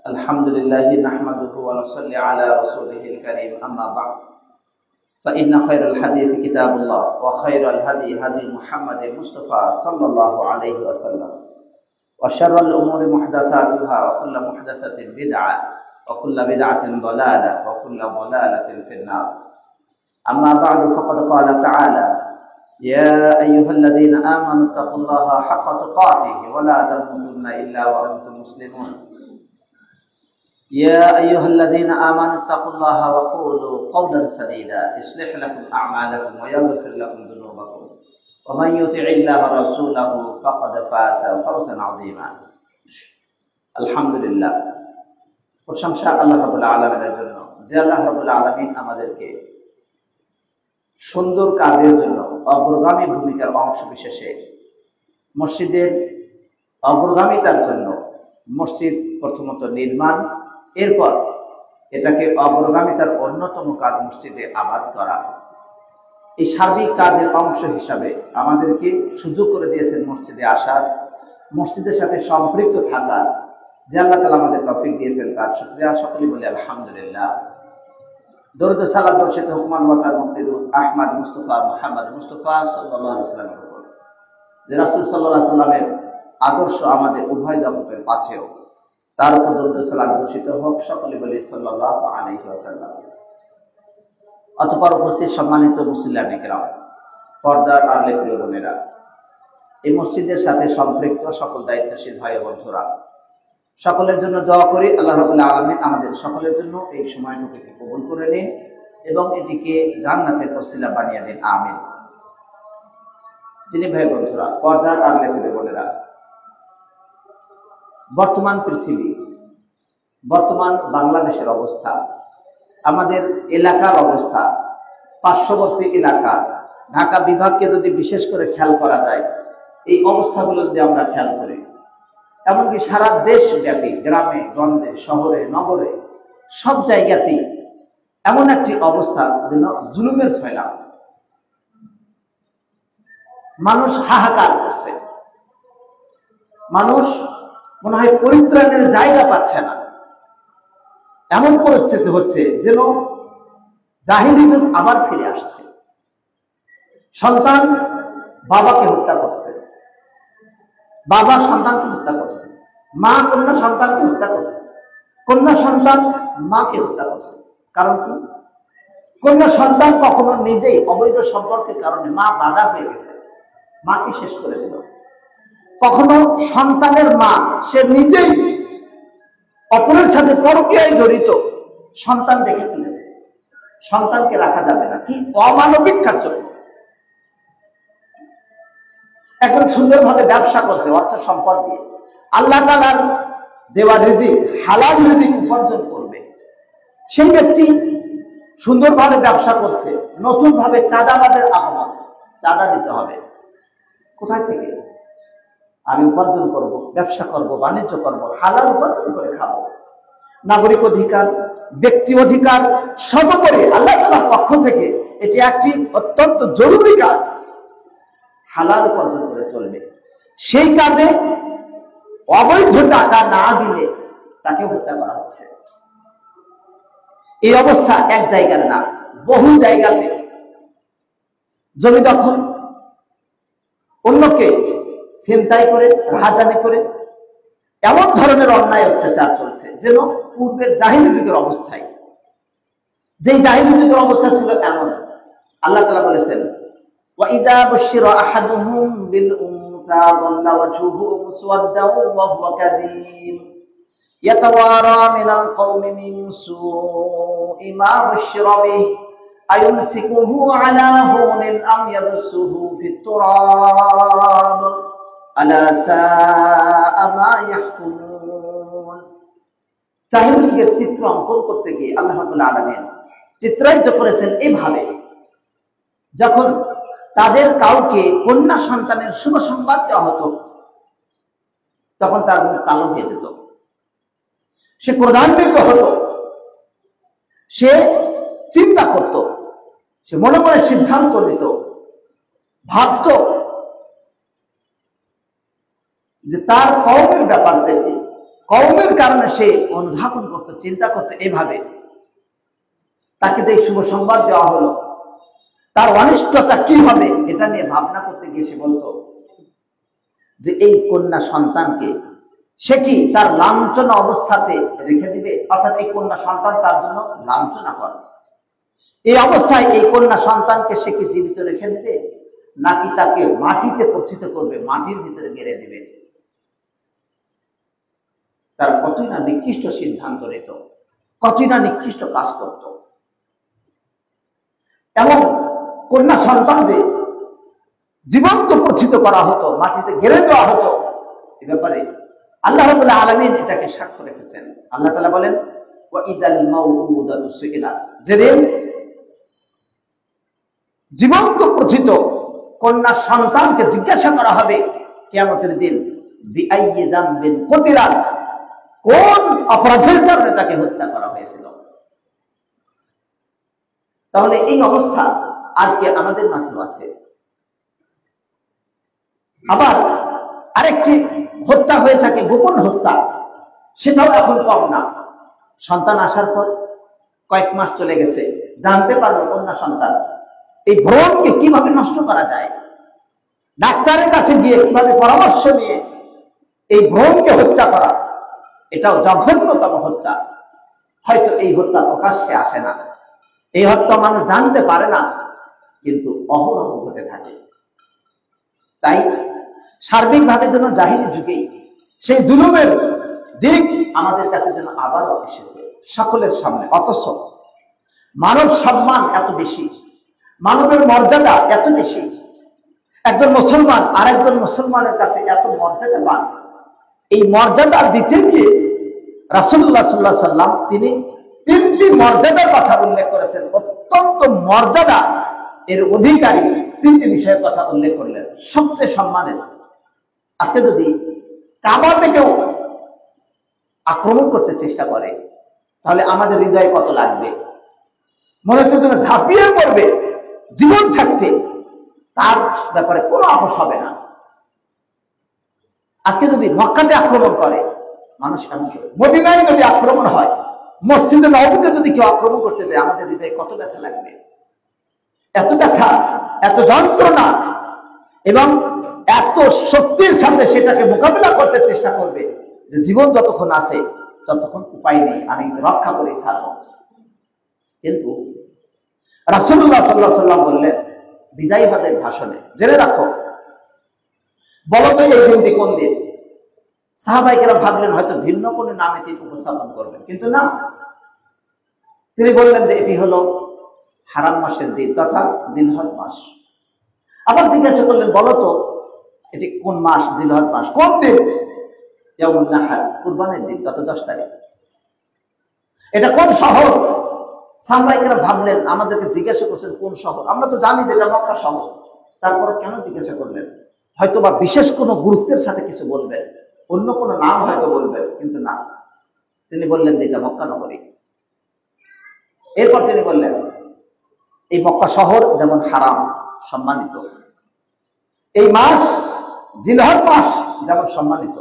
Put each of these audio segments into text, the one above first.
আলহামদুলিল্লাহ নাহমাদুহু ওয়া নুসাল্লি আলা রাসূলিহিল কারীম আম্মা বা'দ ফাইন্না খায়রাল হাদিস কিতাবুল্লাহ ওয়া খায়রাল হাদি হাদি মুহাম্মাদিন মুস্তাফা সাল্লাল্লাহু আলাইহি ওয়াসাল্লাম ওয়া শাররাল উমুরি মুহদাসাতুহা ওয়া কুল্লু মুহদাসাতিন বিদআহ ওয়া কুল্লু বিদআতিন দালালাহ ওয়া কুল্লু দালালাতিন ফিন-নার আম্মা বা'দু ফাকাদ ক্বালা তাআলা يا أيها الذين آمنوا اتقوا الله حق تقاته ولا تموتن إلا وأنتم مسلمون يا أيها الذين آمنوا اتقوا الله وقولوا قولا سديدا يصلح لكم أعمالكم ويغفر لكم ذنوبكم ومن يطع الله ورسوله فقد فاز فوزا عظيما الحمد لله প্রশংসা আল্লাহ রাব্বুল আলামিনের জন্য যে আল্লাহ রাব্বুল আলামিন আমাদেরকে সুন্দর কাজের জন্য অগ্রগামী ভূমিকার অংশ বিশেষে মসজিদের অগ্রগামিতার জন্য মসজিদ প্রথমত নির্মাণ, এরপর এটাকে অগ্রগামিতার অন্যতম কাজ মসজিদে আবাদ করা, এই সার্বিক কাজের অংশ হিসাবে আমাদেরকে সুযোগ করে দিয়েছেন মসজিদে আসার, মসজিদের সাথে সম্পৃক্ত থাকার। যে আল্লাহ তাআলা আমাদের তৌফিক দিয়েছেন তার শুকরিয়া সকলেই বলি আলহামদুলিল্লাহ। দরুদ ও সালাম বর্ষিত হুকমান ওয়াতার মুক্তিদুর আহমদ মুস্তাফা মুহাম্মদ মুস্তাফা সাল্লাল্লাহু আলাইহি ওয়াসাল্লামের উপর, যে রাসূল সাল্লাল্লাহু আলাইহি ওয়াসাল্লামের আদর্শ আমাদের উভয় জগতের পাথেয়, তার উপর দরুদ ও সালাম বর্ষিত হোক, সকলে বলি সাল্লাল্লাহু আলাইহি ওয়াসাল্লাম। অতঃপর উপস্থিত সম্মানিত মুসল্লিয়ানে কিরাম, পর্দার আড়ালে প্রিয় বোনেরা, এই মসজিদের সাথে সম্পৃক্ত সকল দায়িত্বশীল ভাই ও বন্ধুরা, সকলের জন্য দোয়া করি আল্লাহ রাব্বুল আলামিন আমাদের সকলের জন্য এই সময়টুকুকে কবুল করে নিন এবং এটিকে জান্নাতের ওসিলা বানিয়ে দিন, আমিন। যিনি ভাই বন্ধুরা, পর্দার আড়ালে প্রিয় বোনেরা, বর্তমান পৃথিবী, বর্তমান বাংলাদেশের অবস্থা, আমাদের এলাকার অবস্থা, পার্শ্ববর্তী এলাকা ঢাকা বিভাগকে যদি বিশেষ করে খেয়াল করা যায়, এই অবস্থাগুলো যদি আমরা খেয়াল করি, এমনকি সারা দেশ ব্যাপী গ্রামে গঞ্জে শহরে নগরে সব জায়গাতেই এমন একটি অবস্থা যেন জুলুমের সয়লাব। মানুষ হাহাকার করছে, মানুষ মনে হয় পরিত্রাণের জায়গা পাচ্ছে না, এমন পরিস্থিতি হচ্ছে যেন জাহিলি যুগ আবার ফিরে আসছে। সন্তান বাবাকে হত্যা করছে, বাবা সন্তানকে হত্যা করছে, মা কন্যা সন্তানকে হত্যা করছে, কন্যা সন্তান মাকে হত্যা করছে। কারণ কি? কন্যা সন্তান কখনো নিজেই অবৈধ সম্পর্কের কারণে মা বাধা হয়ে গেছে, মাকে শেষ করে দিল। কখনো সন্তানের মা সে নিজেই অপরের সাথে পরকীয়ায় জড়িত, সন্তান দেখে ফেলেছে, সন্তানকে রাখা যাবে না। কি অমানবিক কার্যক্রম! এখন সুন্দরভাবে ব্যবসা করছে অর্থ সম্পদ দিয়ে, আল্লাহ তাআলার দেওয়া রিজিক হালাল রিজিক উপার্জন করবে, সেই ব্যক্তি সুন্দরভাবে ব্যবসা করছে, নতুন ভাবে চাঁদাবাজের আগমন, চাঁদা দিতে হবে। কোথায় থেকে? আমি উপার্জন করব, ব্যবসা করব, বাণিজ্য করব, হালাল উপার্জন করে খাবো। নাগরিক অধিকার, ব্যক্তি অধিকার, সর্বোপরি আল্লাহ তাআলার পক্ষ থেকে এটি একটি অত্যন্ত জরুরি কাজ, হালাল উপার্জন করে চলবে। সেই কাজে অবৈধ টাকা না দিলে তাকে হত্যা করা হচ্ছে। এই অবস্থা এক জায়গার না, বহু জায়গাতে জমি দখল, অন্যকে ছিনতাই করে, রাহাজানি করে এমন ধরনের অন্যায় অত্যাচার চলছে যেন পূর্বের জাহিলি যুগের অবস্থায়। যেই জাহিলি যুগের অবস্থা ছিল এমন, আল্লাহ তাআলা বলেছেন, وَإِذَا بُشِّرَ أَحَدُهُم بِالْأُنثَىٰ ظَلَّ وَجْهُهُ مُسْوَدًّا وَهُوَ كَظِيمٌ يَتَوَارَىٰ مِنَ الْقَوْمِ مِن سُوءِ مَا بُشِّرَ بِهِ আয়ুমসিকুহু আলা হুনিন আম ইয়াদসুহু ফিত তুরাব আলা সাআ মা ইয়াহকুমুন। জাহেলিয়াতের চিত্র অঙ্কন করতে গিয়ে আল্লাহ রাব্বুল আলামিন চিত্রায়িত করেছেন এইভাবে, যখন তাদের কাউকে কন্যা সন্তানের শুভ সংবাদ দেওয়া হতো তখন তার মুখ কালো হয়ে যেত, সে ক্রোধান্বিত হতো, সে চিন্তা করত, সে মনে মনে সিদ্ধান্ত নিত, ভাবত যে তার কওমের ব্যাপার থেকে, কওমের কারণে সে অনুধাবন করত, চিন্তা করত এইভাবে, তাকে যে শুভ সংবাদ দেওয়া হলো তার অনিষ্টতা কি হবে এটা নিয়ে ভাবনা করতে গিয়ে সে বলতো যে এই কন্যা সন্তানকে সে কি তার লাঞ্ছনা অবস্থাতে রেখে দিবে, অর্থাৎ এই কন্যা সন্তান তার জন্য লাঞ্ছনা করে, এই অবস্থায় এই কন্যা সন্তানকে সে কি জীবিত রেখে দিবে নাকি তাকে মাটিতে পতিত করবে, মাটির ভিতরে গেড়ে দিবে। তার কতই না নিকৃষ্ট সিদ্ধান্ত নিত, কতই না নিকৃষ্ট কাজ করত। এবং কন্যা সন্তানদের জীবন্ত পতিত করা হতো, মাটিতে গেড়ে দেওয়া হতো। এ ব্যাপারে আল্লাহ রাব্বুল আলামিন এটাকে সাক্ষ্য রেখেছেন। আল্লাহ তাআলা বলেন ওয়া ইদাল মাউউদাতু সুইলাত, যেদিন জীবন্ত পতিত কন্যা সন্তানকে জিজ্ঞাসা করা হবে কিয়ামতের দিন বিআইয়ি যামবিন কুতিলাত, কোন অপরাধের কারণে তাকে হত্যা করা হয়েছিল। তাহলে এই অবস্থা আজকে আমাদের মাঝেও আছে। আবার আরেকটি হত্যা হয়ে থাকে গোপন হত্যা, সেটাও এখন কম না। সন্তান আসার পর কয়েক মাস চলে গেছে, জানতে পারলো কন্যা সন্তান, এই ভ্রূণকে কিভাবে নষ্ট করা যায়, ডাক্তারের কাছে গিয়ে কিভাবে পরামর্শ নিয়ে এই ভ্রূণকে হত্যা করা, এটাও জঘন্যতম হত্যা। হয়তো এই হত্যা প্রকাশ্যে আসে না, এই হত্যা মানুষ জানতে পারে না, কিন্তু অহরহ ঘটে থাকে। তাই সার্বিকভাবে যেন জাহিলি যুগেই সেই জুলুমের দিক আমাদের কাছে যেন আবারও এসেছে সকলের সামনে। অথচ মানব সম্মান এত বেশি, মানবের মর্যাদা এত বেশি, একজন মুসলমান আর একজন মুসলমানের কাছে এত মর্যাদাবান। এই মর্যাদা দিতে গিয়ে রাসূলুল্লাহ সাল্লাল্লাহু আলাইহি ওয়াসাল্লাম তিনি তিনটি মর্যাদার কথা উল্লেখ করেছেন, অত্যন্ত মর্যাদা এর অধিকারী তিনটি বিষয়ের কথা উল্লেখ করলেন, সবচেয়ে সম্মানের। আজকে যদি কাবাতে কেউ আক্রমণ করতে চেষ্টা করে তাহলে আমাদের হৃদয়ে কত লাগবে, মনে হচ্ছে যেন ঝাঁপিয়ে পড়বে, জীবন থাকতে তার ব্যাপারে কোনো আপোষ হবে না। আজকে যদি মক্কাতে আক্রমণ করে মানুষ এমন করে, মদিনায় যদি আক্রমণ হয়, মসজিদে নববীতে যদি কেউ আক্রমণ করতে যায় আমাদের হৃদয়ে কত ব্যথা লাগবে, এত ব্যথা, এত যন্ত্রণা, এবং এত শক্তির সাথে সেটাকে মোকাবিলা করতে চেষ্টা করবে যে জীবন যতক্ষণ আছে ততক্ষণ উপায় নেই, আমি রক্ষা করে ছাড়ব। কিন্তু রাসূলুল্লাহ সাল্লাল্লাহু আলাইহি ওয়াসাল্লাম বললেন বিদায় হজের ভাষণে, জেনে রাখো, বলো তো এই দিনটি কোন দিন? সাহাবাইকেরা ভাবলেন হয়তো ভিন্ন কোনো নামে তিনি উপস্থাপন করবেন, কিন্তু না, তিনি বললেন যে এটি হলো হারাম মাসের দিন তথা জিলহজ মাস। আবার জিজ্ঞাসা করলেন বলো তো এটি কোন মাস, জিলহজ মাস কোন দিন? ইয়াউমুন নাহর, কুরবানির দিন তথা 10 তারিখ। এটা কোন শহর? সাহাবাইকেরা ভাবলেন আমাদেরকে জিজ্ঞাসা করছেন কোন শহর, আমরা তো জানি যে এটা মক্কা শহর, তারপরে কেন জিজ্ঞাসা করলেন? হয়তো বা বিশেষ কোনো গুরুত্বের সাথে কিছু বলবেন, অন্য কোনো নাম হয়তো বলবেন, কিন্তু না, তিনি বললেন যে এটা মক্কা নগরী। এরপর তিনি বললেন এই মক্কা শহর যেমন হারাম সম্মানিত, এই মাস জিলহজ মাস যেমন সম্মানিত,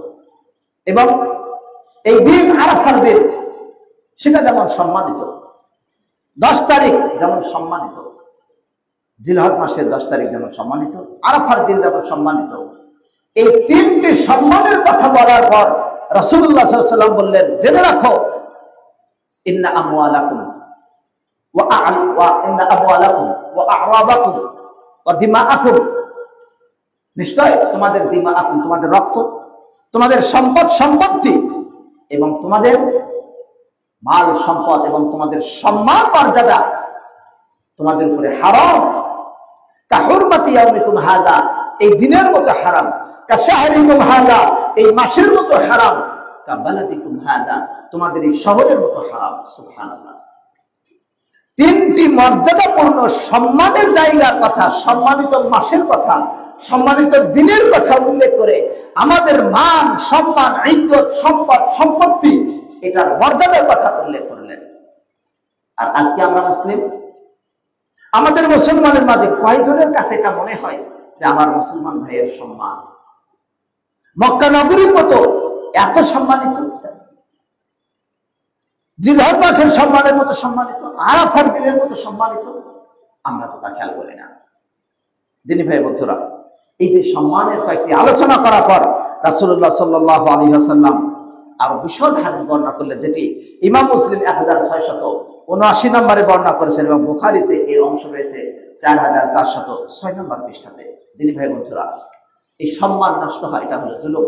এবং এই দিন আরাফার দিন সেটা যেমন সম্মানিত, 10 তারিখ যেমন সম্মানিত, জিলহজ মাসের 10 তারিখ যেমন সম্মানিত, আরাফার দিন যেমন সম্মানিত। এই তিনটি সম্মানের কথা বলার পর রাসূলুল্লাহ সাল্লাল্লাহু আলাইহি ওয়াসাল্লাম বললেন জেনে রাখো ইন্না আমওয়ালাকুম ওয়া আমওয়ালাকুম ওয়া আ'রাদাকুম ওয়া দিমাআকুম, নিশ্চয় তোমাদের দিমাআকুম, তোমাদের রক্ত, তোমাদের সম্পদ সম্পত্তি, এবং তোমাদের মাল সম্পদ এবং তোমাদের সম্মান মর্যাদা তোমাদের উপরে হারাম, কাহুরমাতি ইয়াউমিকুম হাদা, এই দিনের মতো হারাম, কাশাহরিকুম হাদা, এই মাসের মতো হারাম, কাবালাদিকুম হাদা, তোমাদের এই শহরের মতো হারাম। সুবহানাল্লাহ। তিনটি মর্যাদাপূর্ণ সম্মানের জায়গার কথা, সম্মানিত মাসের কথা, সম্মানিত দিনের কথা উল্লেখ করে আমাদের মান, সম্মান, ইজ্জত, সম্পদ, সম্পত্তি, এটার মর্যাদার কথা উল্লেখ করলেন। আর আজকে আমরা মুসলিম, আমাদের মুসলমানের মাঝে কয়জনের কাছে এটা মনে হয় যে আমার মুসলমান ভাইয়ের সম্মান মক্কা নগরীর মতো এত সম্মানিত, জিলহজ মাসের সম্মানের মতো সম্মানিত, আরাফার দিনের মতো সম্মানিত? আমরা তো তা খেয়াল করি না। দিনী ভাই বন্ধুরা, এই যে সম্মানের কয়েকটি আলোচনা করার পর রাসূলুল্লাহ সাল্লাল্লাহু আলাইহি ওয়াসাল্লাম আরো বিশদ হাদিস বর্ণনা করলেন, যেটি ইমাম মুসলিম 1679 নম্বরে বর্ণনা করেছেন এবং বুখারীতে এর অংশ রয়েছে 4406 নম্বর পৃষ্ঠাতে। দিনী ভাই বন্ধুরা, এই সম্মান নষ্ট হয়, এটা হলো জুলুম।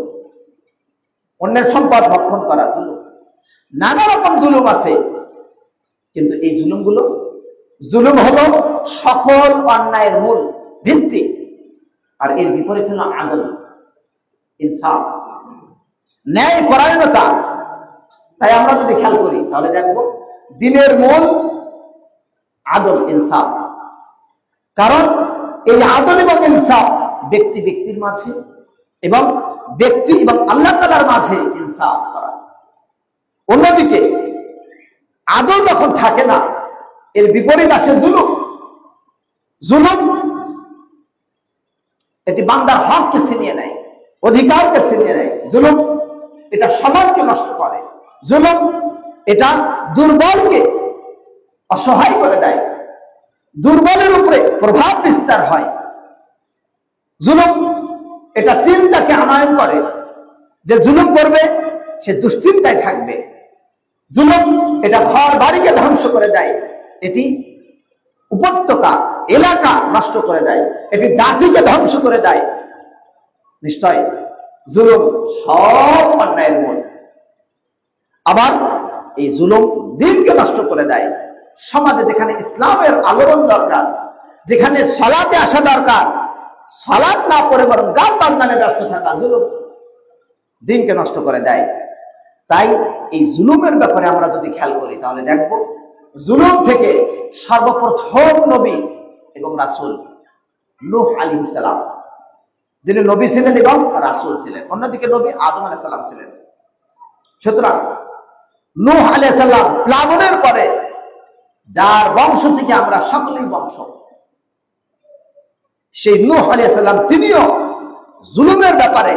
অন্যের সম্পদ ভক্ষণ করা জুলুম। নানা রকম জুলুম আছে, কিন্তু এই জুলুম হলো সকল অন্যায়ের মূল ভিত্তি। আর এর বিপরীত হলো আদল, ইনসাফ, ন্যায় পরায়ণতা। তাই আমরা যদি খেয়াল করি তাহলে দেখব দিনের মূল আদল, ইনসাফ। কারণ এই আদল এবং ইনসাফ ব্যক্তি ব্যক্তির মাঝে এবং ব্যক্তি এবং আল্লাহ তাআলার মাঝে ইনসাফ করা। অন্যদিকে আদল যখন থাকে না, এর বিপরীত আসে জুলুম। এটি বান্দার হককে ছিনিয়ে নেয়, অধিকারকে ছিনিয়ে নেয়। জুলুম এটা সমাজকে নষ্ট করে। জুলুম এটা দুর্বলকে অসহায় করে দেয়, দুর্বলের উপরে প্রভাব বিস্তার হয়। জুলুম এটা চিন্তাকে আনয়ন করে, যে জুলুম করবে সে দুশ্চিন্তায় থাকবে। জুলুম এটা ঘর বাড়িকে ধ্বংস করে দেয়, এটি উপত্যকা এলাকা নষ্ট করে দেয়, এটি জাতিকে ধ্বংস করে দেয়। নিশ্চয় জুলুম সব অন্যায়ের মূল। আবার এই জুলুম দিনকে নষ্ট করে দেয়। সমাজে যেখানে ইসলামের আলোড়ন দরকার, যেখানে সালাতে আসা দরকার, সালাত না পড়ে বরং গান বাজনায় ব্যস্ত থাকা, জুলুম দিনকে নষ্ট করে দেয়। তাই এই জুলুমের ব্যাপারে আমরা যদি খেয়াল করি তাহলে দেখব জুলুম থেকে সর্বপ্রথম নবী এবং রাসূল নূহ আলাইহিস সালাম, যিনি নবী ছিলেন এবং রাসূল ছিলেন। অন্যদিকে নবী আদম আলাইহিস সালাম ছিলেন। সুতরাং নূহ আলাইহিস সালাম প্লাবনের পরে যার বংশ থেকে আমরা সকলেই বংশ, সেই নূহ আলাইহিস সালাম তিনিও জুলুমের ব্যাপারে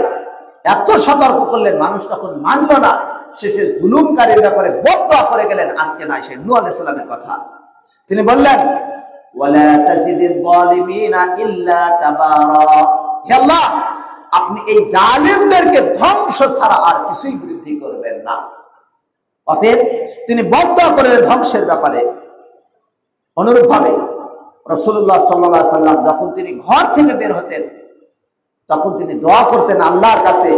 এত সতর্ক করলেন, মানুষ তখন মানল না। শেষে জুলুমকারীর ব্যাপারে বদদোয়া করে গেলেন। আজকে নয়, সেই নূহ আলাইহিস সালামের কথা। তিনি বললেন, ওয়ালা তাজিদিয যালিমিনা ইল্লা তাবারা, হে আল্লাহ, আপনি এই জালিমদেরকে ধ্বংস ছাড়া আর কিছুই বৃদ্ধি করবেন না। অতএব তিনি বদদোয়া করলেন ধ্বংসের ব্যাপারে। অনুরূপভাবে রাসূলুল্লাহ সাল্লাল্লাহু আলাইহি সাল্লাম যখন তিনি ঘর থেকে বের হতেন, তখন তিনি দোয়া করতেন আল্লাহর কাছে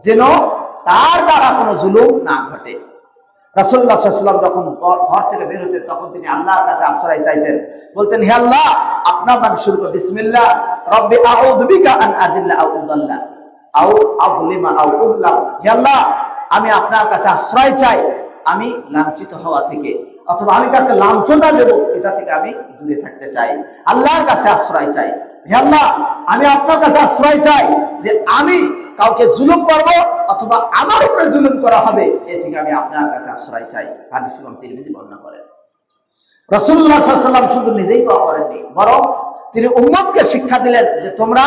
যেন তার দ্বারা কোনো জুলুম না ঘটে। রাসূলুল্লাহ সাল্লাল্লাহু আলাইহি ওয়াসাল্লাম যখন ঘর থেকে বের হতেন তখন তিনি আল্লাহর কাছে আশ্রয় চাইতেন, বলতেন, হে আল্লাহ, আপনার নামে শুরু করে বিসমিল্লাহ, রব্বি আউযু বিকা আন আদিল্লা আও উদাল্লা আও আযলিমা আও উযলাম। হে আল্লাহ, আমি আপনার কাছে আশ্রয় চাই আমি লাঞ্ছিত হওয়া থেকে, অথবা আমি কাউকে লাঞ্ছনা দেব এটা থেকে আমি দূরে থাকতে চাই। আল্লাহর কাছে আশ্রয় চাই। হে আল্লাহ, আমি আপনার কাছে আশ্রয় চাই যে আমি কাউকে জুলুম করব অথবা আমার উপরে জুলুম করা হবে, এ থেকে আমি আপনার কাছে আশ্রয় চাই। হাদিস ইমাম তিরমিজি বর্ণনা করেন। রাসূলুল্লাহ সাল্লাল্লাহু আলাইহি ওয়াসাল্লাম শুধু নিজেই দোয়া করেননি, বরং তিনি উম্মতকে শিক্ষা দিলেন যে তোমরা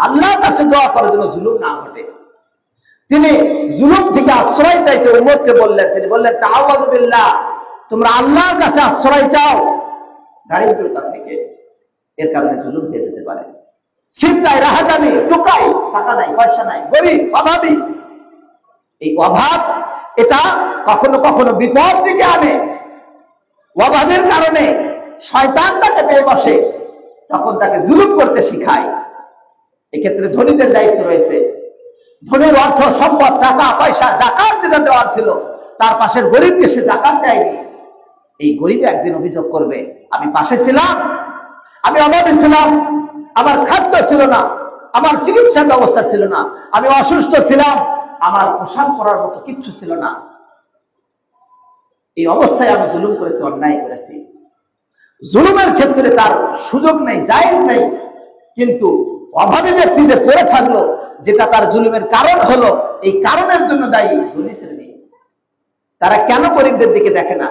আল্লাহর কাছে দোয়া করো যেন জুলুম না ঘটে। তিনি জুলুম থেকে আশ্রয় চাইতে উম্মতকে বললেন, তিনি বললেন, তাআওয়াযু বিল্লাহ, তোমরা আল্লাহর কাছে আশ্রয় চাও দারিদ্রতা থেকে। এর কারণে জুলুম হয়ে যেতে পারে। চিন্তায় রাহাজানি, টোকাই, টাকা নাই, পয়সা নাই, গরিব, অভাবী। এই অভাব এটা কখনো কখনো বিপদ দিকে আনে। অভাবের কারণে শয়তান তাকে পেয়ে বসে, তখন তাকে জুলুম করতে শিখায়। এক্ষেত্রে ধনীদের দায়িত্ব রয়েছে। ধনীর অর্থ সম্পদ, টাকা পয়সা, যাকাত যেটা দেওয়ার ছিল, তার পাশের গরিবকে সে যাকাত দেয়নি। এই গরিব একদিন অভিযোগ করবে, আমি পাশে ছিলাম আমি অভাবী ছিলাম, আমার খাদ্য ছিল না, আমার চিকিৎসার ব্যবস্থা ছিল না, আমি অসুস্থ ছিলাম, আমার পোশাক পরার মতো কিচ্ছু ছিল না। এই অবস্থায় আমি জুলুম করেছি, অন্যায় করেছি। জুলুমের ক্ষেত্রে তার সুযোগ নেই, জায়েজ নেই, কিন্তু অভাবী ব্যক্তি যে পড়ে থাকলো, যেটা তার জুলুমের কারণ হলো, এই কারণের জন্য দায়ী ধনী শ্রেণী। তারা কেন গরিবদের দিকে দেখে না?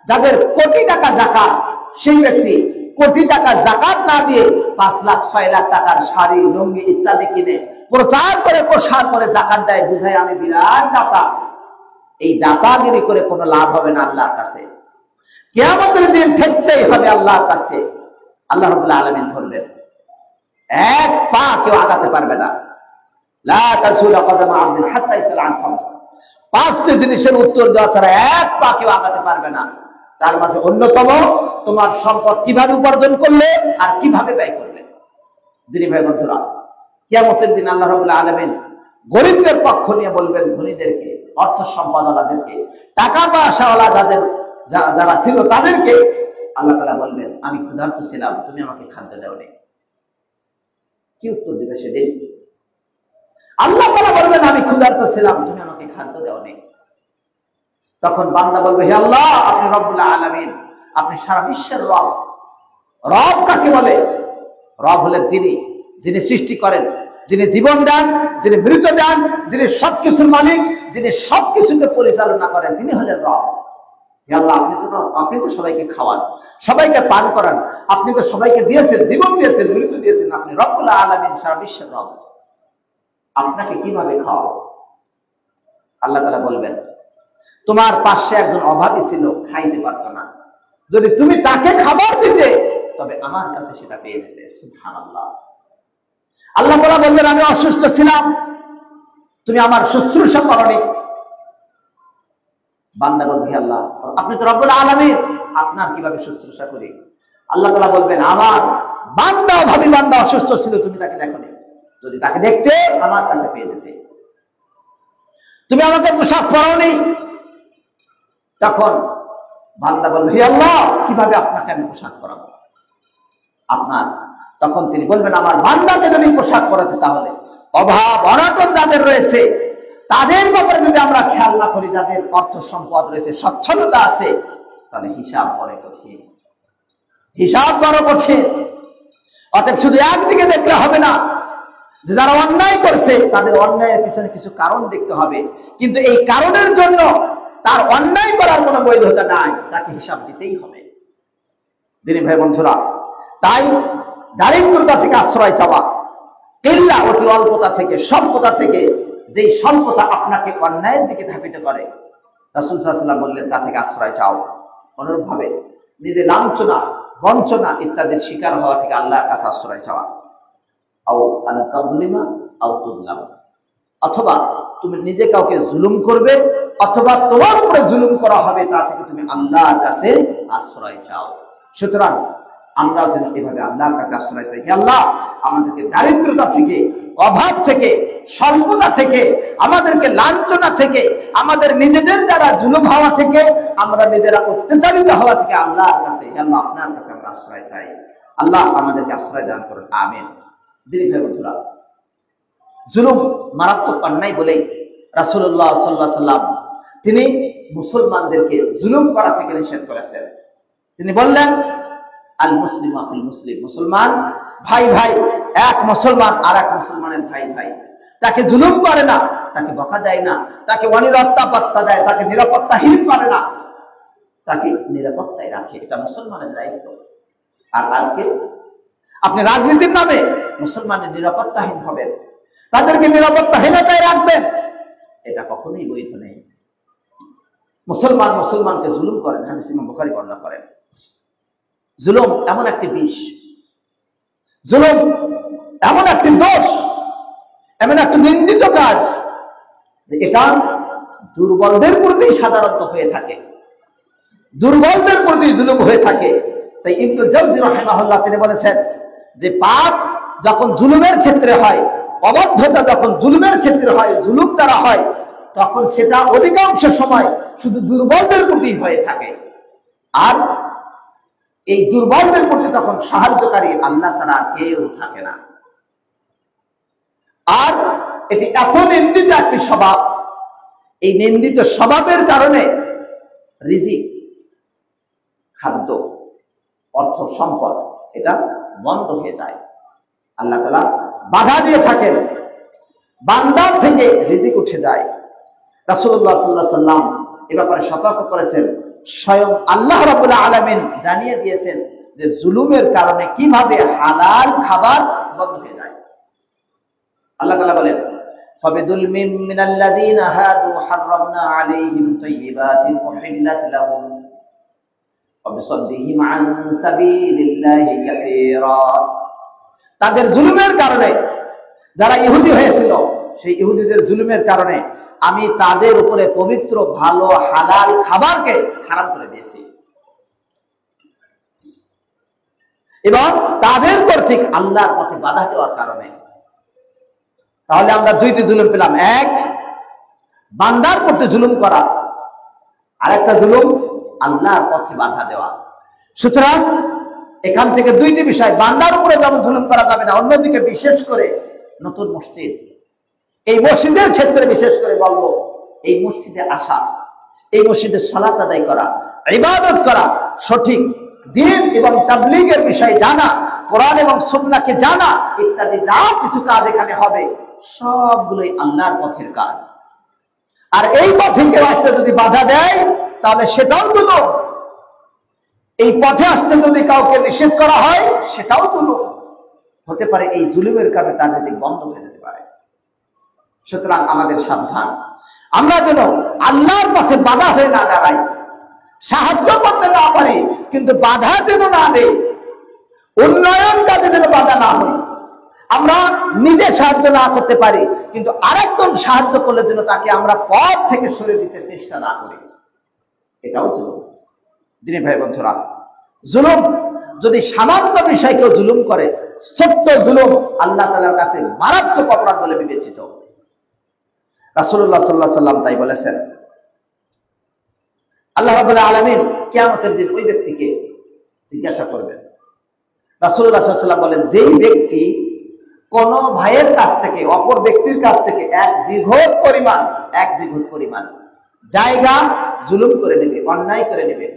যাদের কোটি টাকা যাকাত, সেই ব্যক্তি কোটি টাকা যাকাত না দিয়ে 5 লাখ 6 লাখ টাকার শাড়ি, লুঙ্গি ইত্যাদি কিনে প্রচার করে প্রসার করে যাকাত দেয়, বুঝায় আমি বিরাট দাতা। এই দাতাগিরি করে কোনো লাভ হবে না আল্লাহর কাছে। কিয়ামতের দিন ঠেকতেই হবে আল্লাহর কাছে। আল্লাহ রাব্বুল আলামিন বললেন, এক পা কেউ আগাতে পারবে না। লা তাসুলা কদমা আবদিন হাত্তা ইয়াসআল আন খামস। 5টি জিনিসের উত্তর দেওয়া ছাড়া এক পা কেউ আগাতে পারবে না। তার মাঝে অন্যতম, তোমার সম্পদ কিভাবে উপার্জন করলে আর কিভাবে ব্যয় করলে। দিনী ভাই বন্ধুরা, কিয়ামতের দিন আল্লাহ রাব্বুল আলামিন গরিবদের পক্ষ নিয়ে বলবেন ধনীদেরকে, অর্থ সম্পদওয়ালাদেরকে, টাকা পয়সাওয়ালা যারা ছিল তাদেরকে আল্লাহ তাআলা বলবেন, আমি ক্ষুধার্ত ছিলাম, তুমি আমাকে খাদ্য দাওনি। কি উত্তর দিবে সেদিন? আল্লাহ তাআলা বলবেন, আমি ক্ষুধার্ত ছিলাম, তুমি আমাকে খাদ্য দাওনি। তখন বান্দা বলবে, হে আল্লাহ, আপনি রব্বুল আলামিন, আপনি সারা বিশ্বের রব। রব কাকে বলে? রব হলেন তিনি, যিনি সৃষ্টি করেন, যিনি জীবন দেন, যিনি মৃত্যু দেন, যিনি সবকিছুর মালিক, যিনি সবকিছুকে পরিচালনা করেন, তিনি হলেন রব। হে আল্লাহ, আপনি তো সবাইকে খাওয়ান, সবাইকে পান করান, আপনি তো সবাইকে দিয়েছেন, জীবন দিয়েছেন, মৃত্যু দিয়েছেন, আপনি রব্বুল আলামিন, সারা বিশ্বের রব। আপনাকে কিভাবে খাওয়াবো? আল্লাহ তাআলা বলবেন, তোমার পাশে একজন অভাবী ছিল, খাইতে পারতো না, যদি তুমি তাকে খাবার দিতে, তবে আমার কাছে সেটা পেয়ে যেতে। সুবহানাল্লাহ। আল্লাহ তাআলা বলবেন, আমি অসুস্থ ছিলাম, তুমি আমার শুশ্রূষা করনি। বান্দা বলবে, হে আল্লাহ, আপনি তো রব্বুল আলামিন, আপনার কিভাবে শুশ্রূষা করি? আল্লাহ তাআলা বলবেন, আমার বান্দা অভাবী, বান্দা অসুস্থ ছিল, তুমি তাকে দেখোনি, যদি তাকে দেখতে, আমার কাছে পেয়ে যেতে। তুমি আমাকে পোশাক পরাওনি। তখন বান্দা বলবে, হে আল্লাহ, কিভাবে আপনাকে আমি পোশাক পরাবো? তখন তিনি বলবেন, আমার বান্দাকে যদি পোশাক পরাতে, তাহলে অভাব অনটন যাদের রয়েছে তাদের ব্যাপারে যদি আমরা খেয়াল না করি, যাদের অর্থ সম্পদ রয়েছে, সচ্ছলতা আছে, তাহলে হিসাব বড় কঠিন, হিসাব বড় কঠিন। অতএব শুধু একদিকে দেখলে হবে না, যে যারা অন্যায় করছে তাদের অন্যায়ের পিছনে কিছু কারণ দেখতে হবে, কিন্তু এই কারণের জন্য তার অন্যায় করার কোনো বৈধতা নাই, তাকে হিসাব দিতেই হবে। দিনী ভাই বন্ধুরা, তাই দারিদ্রতা থেকে আশ্রয় চাওয়া, কিল্লা অতি অল্পতা থেকে, স্বল্পতা থেকে, যেই স্বল্পতা আপনাকে অন্যায়ের দিকে ধাবিত করে, রাসূল সাল্লাল্লাহু আলাইহি ওয়াসাল্লাম বললেন, তা থেকে আশ্রয় চাও। অনুরূপভাবে নিজে লাঞ্ছনা, বঞ্চনা ইত্যাদির শিকার হওয়া থেকে আল্লাহর কাছে আশ্রয় চাওয়া। অথবা তুমি নিজে কাউকে জুলুম করবে, অথবা তোমার উপরে জুলুম করা হবে, তা থেকে তুমি আল্লাহর কাছে আশ্রয় চাও। সুতরাং আমরা যেন এভাবে আল্লাহর কাছে আশ্রয় চাই। হে আল্লাহ, আমাদেরকে দারিদ্রতা থেকে, অভাব থেকে, স্বল্পতা থেকে, আমাদেরকে লাঞ্ছনা থেকে, আমাদের নিজেদের দ্বারা জুলুম হওয়া থেকে, আমরা নিজেরা অত্যাচারিত হওয়া থেকে আল্লাহর কাছে, হে আল্লাহ, আপনার কাছে আমরা আশ্রয় চাই। আল্লাহ আমাদেরকে আশ্রয় দান করুন, আমিন। দিনী ভাই বন্ধুরা, জুলুম মারাত্মক অন্যায় বলেই রাসূলুল্লাহ সাল্লাল্লাহু আলাইহি ওয়াসাল্লাম তিনি মুসলমানদেরকে জুলুম করা থেকে নিষেধ করেছেন। তিনি বললেন, আল মুসলিম আখুল মুসলিম, মুসলমান ভাই ভাই, এক মুসলমান আর এক মুসলমানের ভাই ভাই। তাকে জুলুম করে না, তাকে বকা দেয় না, তাকে অনিরাপত্তা পাত্তা দেয়, তাকে নিরাপত্তাহীন করে না, তাকে নিরাপত্তায় রাখে। এটা মুসলমানের দায়িত্ব। আর আজকে আপনি রাজনীতির নামে মুসলমানের নিরাপত্তাহীন হবেন, তাদেরকে নিরাপত্তাহীনতায় রাখবেন, এটা কখনোই বৈধ নেই। মুসলমান মুসলমানকে জুলুম করেন, হাদিস ইমাম বুখারী বর্ণনা করেন। জুলুম এমন একটি বিষ, জুলুম এমন একটি দোষ, এমন একটি নিন্দিত কাজ, যে এটা দুর্বলদের প্রতি সাধারণত হয়ে থাকে, দুর্বলদের প্রতি জুলুম হয়ে থাকে। তাই ইবনুল জাওজি রাহিমাহুল্লাহ তিনি বলেছেন যে পাপ যখন জুলুমের ক্ষেত্রে হয়, অবাধ্যতা যখন জুলুমের ক্ষেত্রে হয়, জুলুম দ্বারা হয়, তখন সেটা অধিকাংশ সময় শুধু দুর্বলদের প্রতি হয়ে থাকে। আর এই দুর্বলদের প্রতি তখন সাহায্যকারী আল্লাহ ছাড়া কেউ থাকে না। আর এটি এত নিন্দিত একটি স্বভাব, এই নিন্দিত স্বভাবের কারণে রিজিক, খাদ্য, অর্থ সম্পদ এটা বন্ধ হয়ে যায়। আল্লাহ তাআলা বাধা দিয়ে থাকেন, বান্দার থেকে রিজিক উঠে যায়। রাসূলুল্লাহ সাল্লাল্লাহু আলাইহি ওয়াসাল্লাম এ ব্যাপারে সতর্ক করেছেন। স্বয়ং আল্লাহ রাব্বুল আলামিন জানিয়ে দিয়েছেন যে জুলুমের কারণে কিভাবে হালাল খাবার বন্ধ হয়ে যায়। আল্লাহ তাআলা বলেন, ফাবিদুলমিন মিনাল্লাযীনা হাদু হাররামনা আলাইহিম তাইয়্যিবাতিন উহিল্লাত লাহুম ওয়া বিসাদদিহিম আন সাবিলিল্লাহি কাসীরা। তাদের জুলুমের কারণে, যারা ইহুদি হয়েছিল সেই ইহুদিদের জুলুমের কারণে আমি তাদের উপরে পবিত্র ভালো হালাল খাবারকে হারাম করে দিয়েছি এবং তাদের কর্তৃক আল্লাহর পথে বাধা দেওয়ার কারণে। তাহলে আমরা দুইটি জুলুম পেলাম, এক বান্দার প্রতি জুলুম করা, আরেকটা জুলুম আল্লাহর পথে বাধা দেওয়া। সুতরাং এখান থেকে দুইটি বিষয়, বান্দার উপরে যেমন জুলুম করা যাবে না, অন্যদিকে বিশেষ করে নতুন মসজিদ, এই মসজিদের ক্ষেত্রে বিশেষ করে বলবো, এই মসজিদে আসা, এই মসজিদে সালাত আদায় করা, ইবাদত করা, সঠিক দ্বীন এবং তাবলীগের বিষয়ে জানা, কোরআন এবং সুন্নাহকে জানা ইত্যাদি যা কিছু কাজ এখানে হবে সবগুলোই আল্লাহর পথের কাজ। আর এই পথে কেউ আসতে যদি বাধা দেয় তাহলে সেটাও জুলুম। এই পথে আসতে যদি কাউকে নিষেধ করা হয় সেটাও জুলুম হতে পারে। এই জুলুমের কারণে তার রিজিক বন্ধ হয়ে যেতে পারে। সুতরাং আমাদের সাবধান, আমরা যেন আল্লাহর পথে বাধা হয়ে না দাঁড়াই, সাহায্য করতে না পারি কিন্তু বাধা যেন না দেই, উন্নয়ন কাজে যেন বাধা না হই। আমরা নিজে সাহায্য না করতে পারি কিন্তু আরেকজন সাহায্য করলে যেন তাকে আমরা পথ থেকে সরে দিতে চেষ্টা না করি, এটাও জুলুম। দিনী ভাই বন্ধুরা, জুলুম যদি সামান্য বিষয় কেউ জুলুম করে, ছোট্ট জুলুম আল্লাহ তাআলার কাছে মারাত্মক অপরাধ বলে বিবেচিত। রাসূলুল্লাহ সাল্লাল্লাহু আলাইহি ওয়াসাল্লাম তাই বলেছেন। আল্লাহ রাব্বুল আলামিন কিয়ামতের দিন ওই ব্যক্তিকে জিজ্ঞাসা করবেন। রাসূলুল্লাহ সাল্লাল্লাহু আলাইহি ওয়াসাল্লাম বলেন, যেই ব্যক্তি কোন ভাইয়ের কাছ থেকে অপর ব্যক্তির কাছ থেকে এক বিঘত পরিমাণ জায়গা জুলুম করে নেবে, অন্যায় করে নেবে,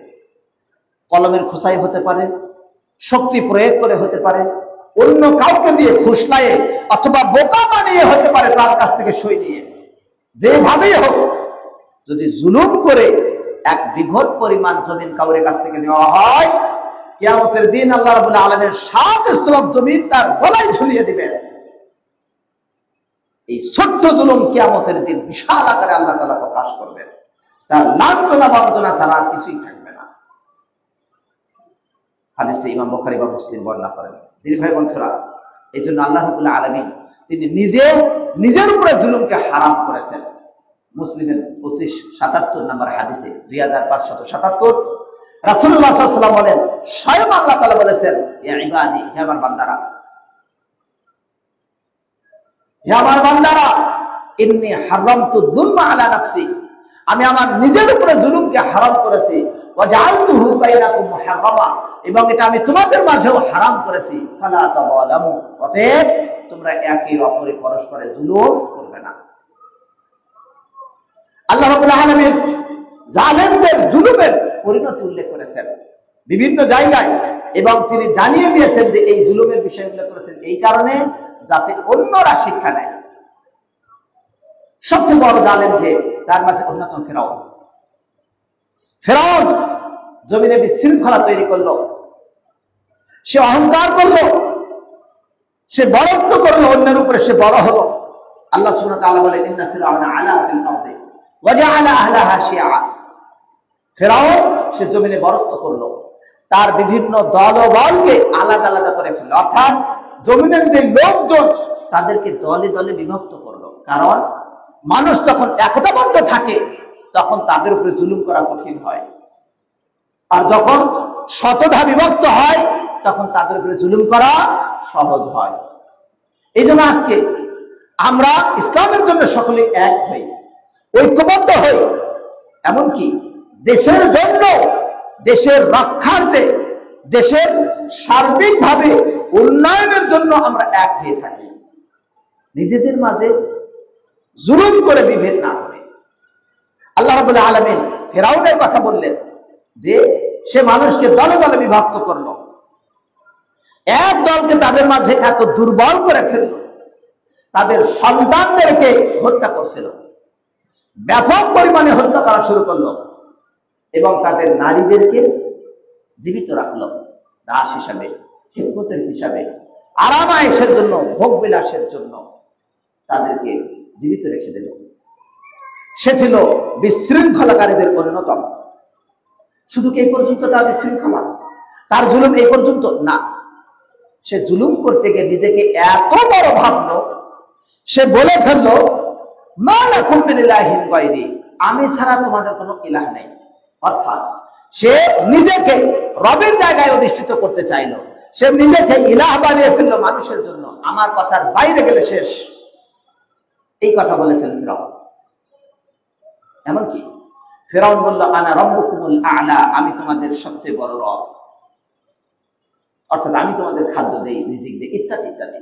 কলমের খোঁচাই হতে পারে, শক্তি প্রয়োগ করে হতে পারে, অন্য কাউকে দিয়ে ফুসলায়ে অথবা বোকা বানিয়ে হতে পারে, তার কাছ থেকে সই নিয়ে, যেভাবেই হোক যদি জুলুম করে এক বিঘত পরিমাণ জমিন কাউরের কাছ থেকে নেওয়া হয়, কিয়ামতের দিন আল্লাহ রাব্বুল আলামিন 7 স্তবক জমিন তার গলায় ঝুলিয়ে দিবেন। এই ছোট্ট জুলুম কিয়ামতের দিন বিশাল আকারে আল্লাহ তাআলা প্রকাশ করবেন, তার লাঞ্ছনা বঞ্চনা ছাড়া আর কিছুই থাকবে না। হাদিসটা ইমাম বুখারী বা মুসলিম বর্ণনা করেন। দিনী ভাই বন্ধুরা, এই জন্য আল্লাহ রাব্বুল আলামিন তিনি নিজের উপরে জুলুমকে হারাম করেছেন। মুসলিমের 2577 নম্বর হাদিসে 2577 রাসূলুল্লাহ সাল্লাল্লাহু আলাইহি ওয়াসাল্লাম বলেন, স্বয়ং আল্লাহ তাআলা বলেছেন, ইয়া ইবাদি, হে আমার বান্দারা, হে আমার বান্দারা, ইন্নী হারামতু যুলমা আলা নাফসি, আমি আমার নিজের উপরে জুলুমকে হারাম করেছি, ওয়া জাআলতুহু বাইনাকুম মুহাররামা, এবং এটা আমি তোমাদের মাঝেও হারাম করেছি, ফালা তাযালামু, অতএব তোমরা একে অপরে পরস্পরে জুলুম করবে না। আল্লাহ রাব্বুল আলামিন জালেমদের জুলুমের পরিণতি উল্লেখ করেছেন বিভিন্ন জায়গায়, এবং তিনি জানিয়ে দিয়েছেন যে এই জুলুমের বিষয় উল্লেখ করেছেন এই কারণে যাতে অন্যরা শিক্ষা নেয়। সবচেয়ে বড় জালেম যে, তার মাঝে অন্যতম ফেরাউন। ফেরাউন জমিনে বিশৃঙ্খলা তৈরি করলো, সে অহংকার করলো, সে বড়ত্ব করলো, অন্যের উপরে সে বড় হলো। আল্লাহ সুবহানাহু ওয়া তাআলা বলেন, ইন্না ফিরআউনা আলা ফিল আরদি ওয়া জাআলা আহলাহা শিয়া। ফেরাউন সে জমিনে বড়ত্ব করলো, তার বিভিন্ন দলবলকে আলাদা আলাদা করে ফেললো, অর্থাৎ জমিনের যে লোকজন তাদেরকে দলে দলে বিভক্ত করলো। কারণ মানুষ যখন একতাবদ্ধ থাকে তখন তাদের উপরে জুলুম করা কঠিন হয়, আর যখন শতধা বিভক্ত হয় তখন তাদের উপরে জুলুম করা সহজ হয়। এই জন্য আজকে আমরা ইসলামের জন্য সকলে এক হই, ঐক্যবদ্ধ হই, এমনকি দেশের জন্য, দেশের রক্ষার্থে, দেশের সার্বিকভাবে উন্নয়নের জন্য আমরা এক হয়ে থাকি, নিজেদের মাঝে জুলুম করে বিভেদ না করে। আল্লাহ রাব্বুল আলামিন ফিরআউনের কথা বললেন যে সে মানুষকে দলে দলে বিভক্ত করলো, এক দলকে তাদের মাঝে এত দুর্বল করে ফেলল, তাদের সন্তানদেরকে হত্যা করছিল, ব্যাপক পরিমাণে হত্যা করা শুরু করলো এবং তাদের নারীদেরকে জীবিত রাখলো দাস হিসাবে, খিদমতের হিসাবে, আরামায়েশের জন্য, ভোগ বিলাসের জন্য তাদেরকে জীবিত রেখে দিল। সে ছিল বিশৃঙ্খলাকারীদের অন্যতম। শুধু কি এই পর্যন্ত তার বিশৃঙ্খলা, তার জুলুম এই পর্যন্ত না, সে জুলুম করতে গিয়ে নিজেকে এত বড় ভাবলো, সে বলে ফেললো মা লাকুম মিন ইলাহিন গায়রি, আমি ছাড়া তোমাদের কোনো ইলাহ নেই। অর্থাৎ সে নিজেকে রবের জায়গায় অধিষ্ঠিত করতে চাইলো, সে নিজেকে ইলাহ বানিয়ে ফেললো মানুষের জন্য, আমার কথার বাইরে গেলে শেষ। এই কথা বলেছেন ফিরআউন। এমনকি ফিরআউন বলল আনা রাব্বুকুমুল আ'লা, আমি তোমাদের সবচেয়ে বড় রব, অর্থাৎ আমি তোমাদের খাদ্য দেই, রিজিক দেই, ইত্যাদি ইত্যাদি।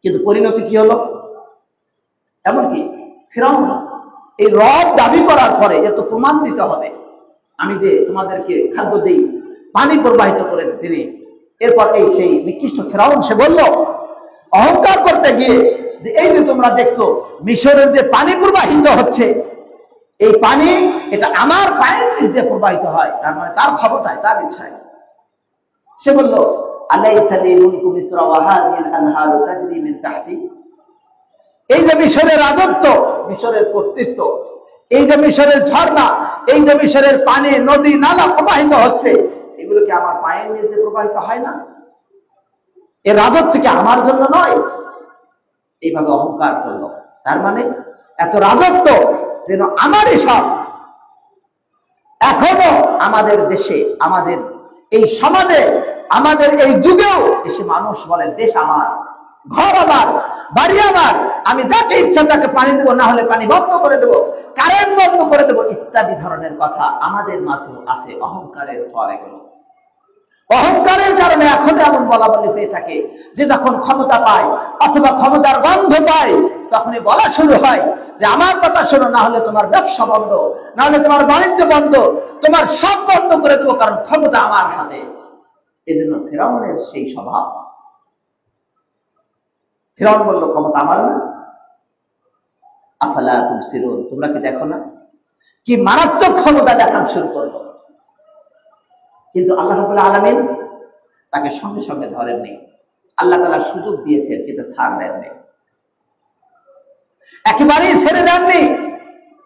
কিন্তু পরিণতি কি হলো? এমনকি ফিরআউন এই রব দাবি করার পরে এত প্রমাণ দিতে হবে, আমি যে তোমাদেরকে খাদ্য দেই, পানি প্রবাহিত করে তিনি, এরপর এই সেই নিকৃষ্ট ফিরআউন সে বলল অহংকার করতে গিয়ে যে এই যে তোমরা দেখছো মিশরের যে পানি প্রবাহিত হচ্ছে, এই পানি এটা আমার পায়ের নিচ দিয়ে প্রবাহিত হয়, তার মানে তার ক্ষমতায়, তার ইচ্ছায়। সে বলল আলাইসা লি মুলকু মিসর ওয়া হাযিহিল আনহারু তাজরি মিন তাহতি, এই যে মিশরের রাজত্ব, মিশরের কর্তৃত্ব, এই যে মিশরের ঝর্ণা, এই যে মিশরের পানি, নদী, নালা প্রবাহিত হচ্ছে, এগুলো কি আমার পায়ের নিচ দিয়ে প্রবাহিত হয় না? এর রাজত্ব কি আমার জন্য নয়? এইভাবে অহংকার করলো। তার মানে এত রাজত্ব যেন আমারই সব। এখনো আমাদের দেশে, আমাদের এই সমাজে, আমাদের এই যুগেও এসে মানুষ বলে দেশ আমার, ঘর আমার, বাড়ি আমার, আমি যাকে ইচ্ছা তাকে পানি দেবো, না হলে পানি বন্ধ করে দেবো, কারেন্ট বন্ধ করে দেবো, ইত্যাদি ধরনের কথা আমাদের মাঝেও আছে। অহংকারের ফল এগুলো। অহংকারের কারণে এখন এমন বলা বলি হয়ে থাকে যে যখন ক্ষমতা পায় অথবা ক্ষমতার গন্ধ পায় তখনই বলা শুরু হয় যে আমার কথা শোনো, না হলে তোমার ব্যবসা বন্ধ, না হলে তোমার বাণিজ্য বন্ধ, তোমার সব বন্ধ করে দেবো, কারণ ক্ষমতা আমার হাতে। এজন্য ফিরআউনের সেই স্বভাব। ফিরআউন বলল ক্ষমতা আমার না, আফালা তুবসিরুন, তোমরা কি দেখো না? কি মারাত্মক ক্ষমতা দেখান শুরু করলো। কিন্তু আল্লাহ রাব্বুল আলামিন তাকে সঙ্গে সঙ্গে ধরেননি। আল্লাহ তাআলা সুযোগ দিয়েছেন কিন্তু ছাড় দেননি, একেবারেই ছেড়ে দেননি।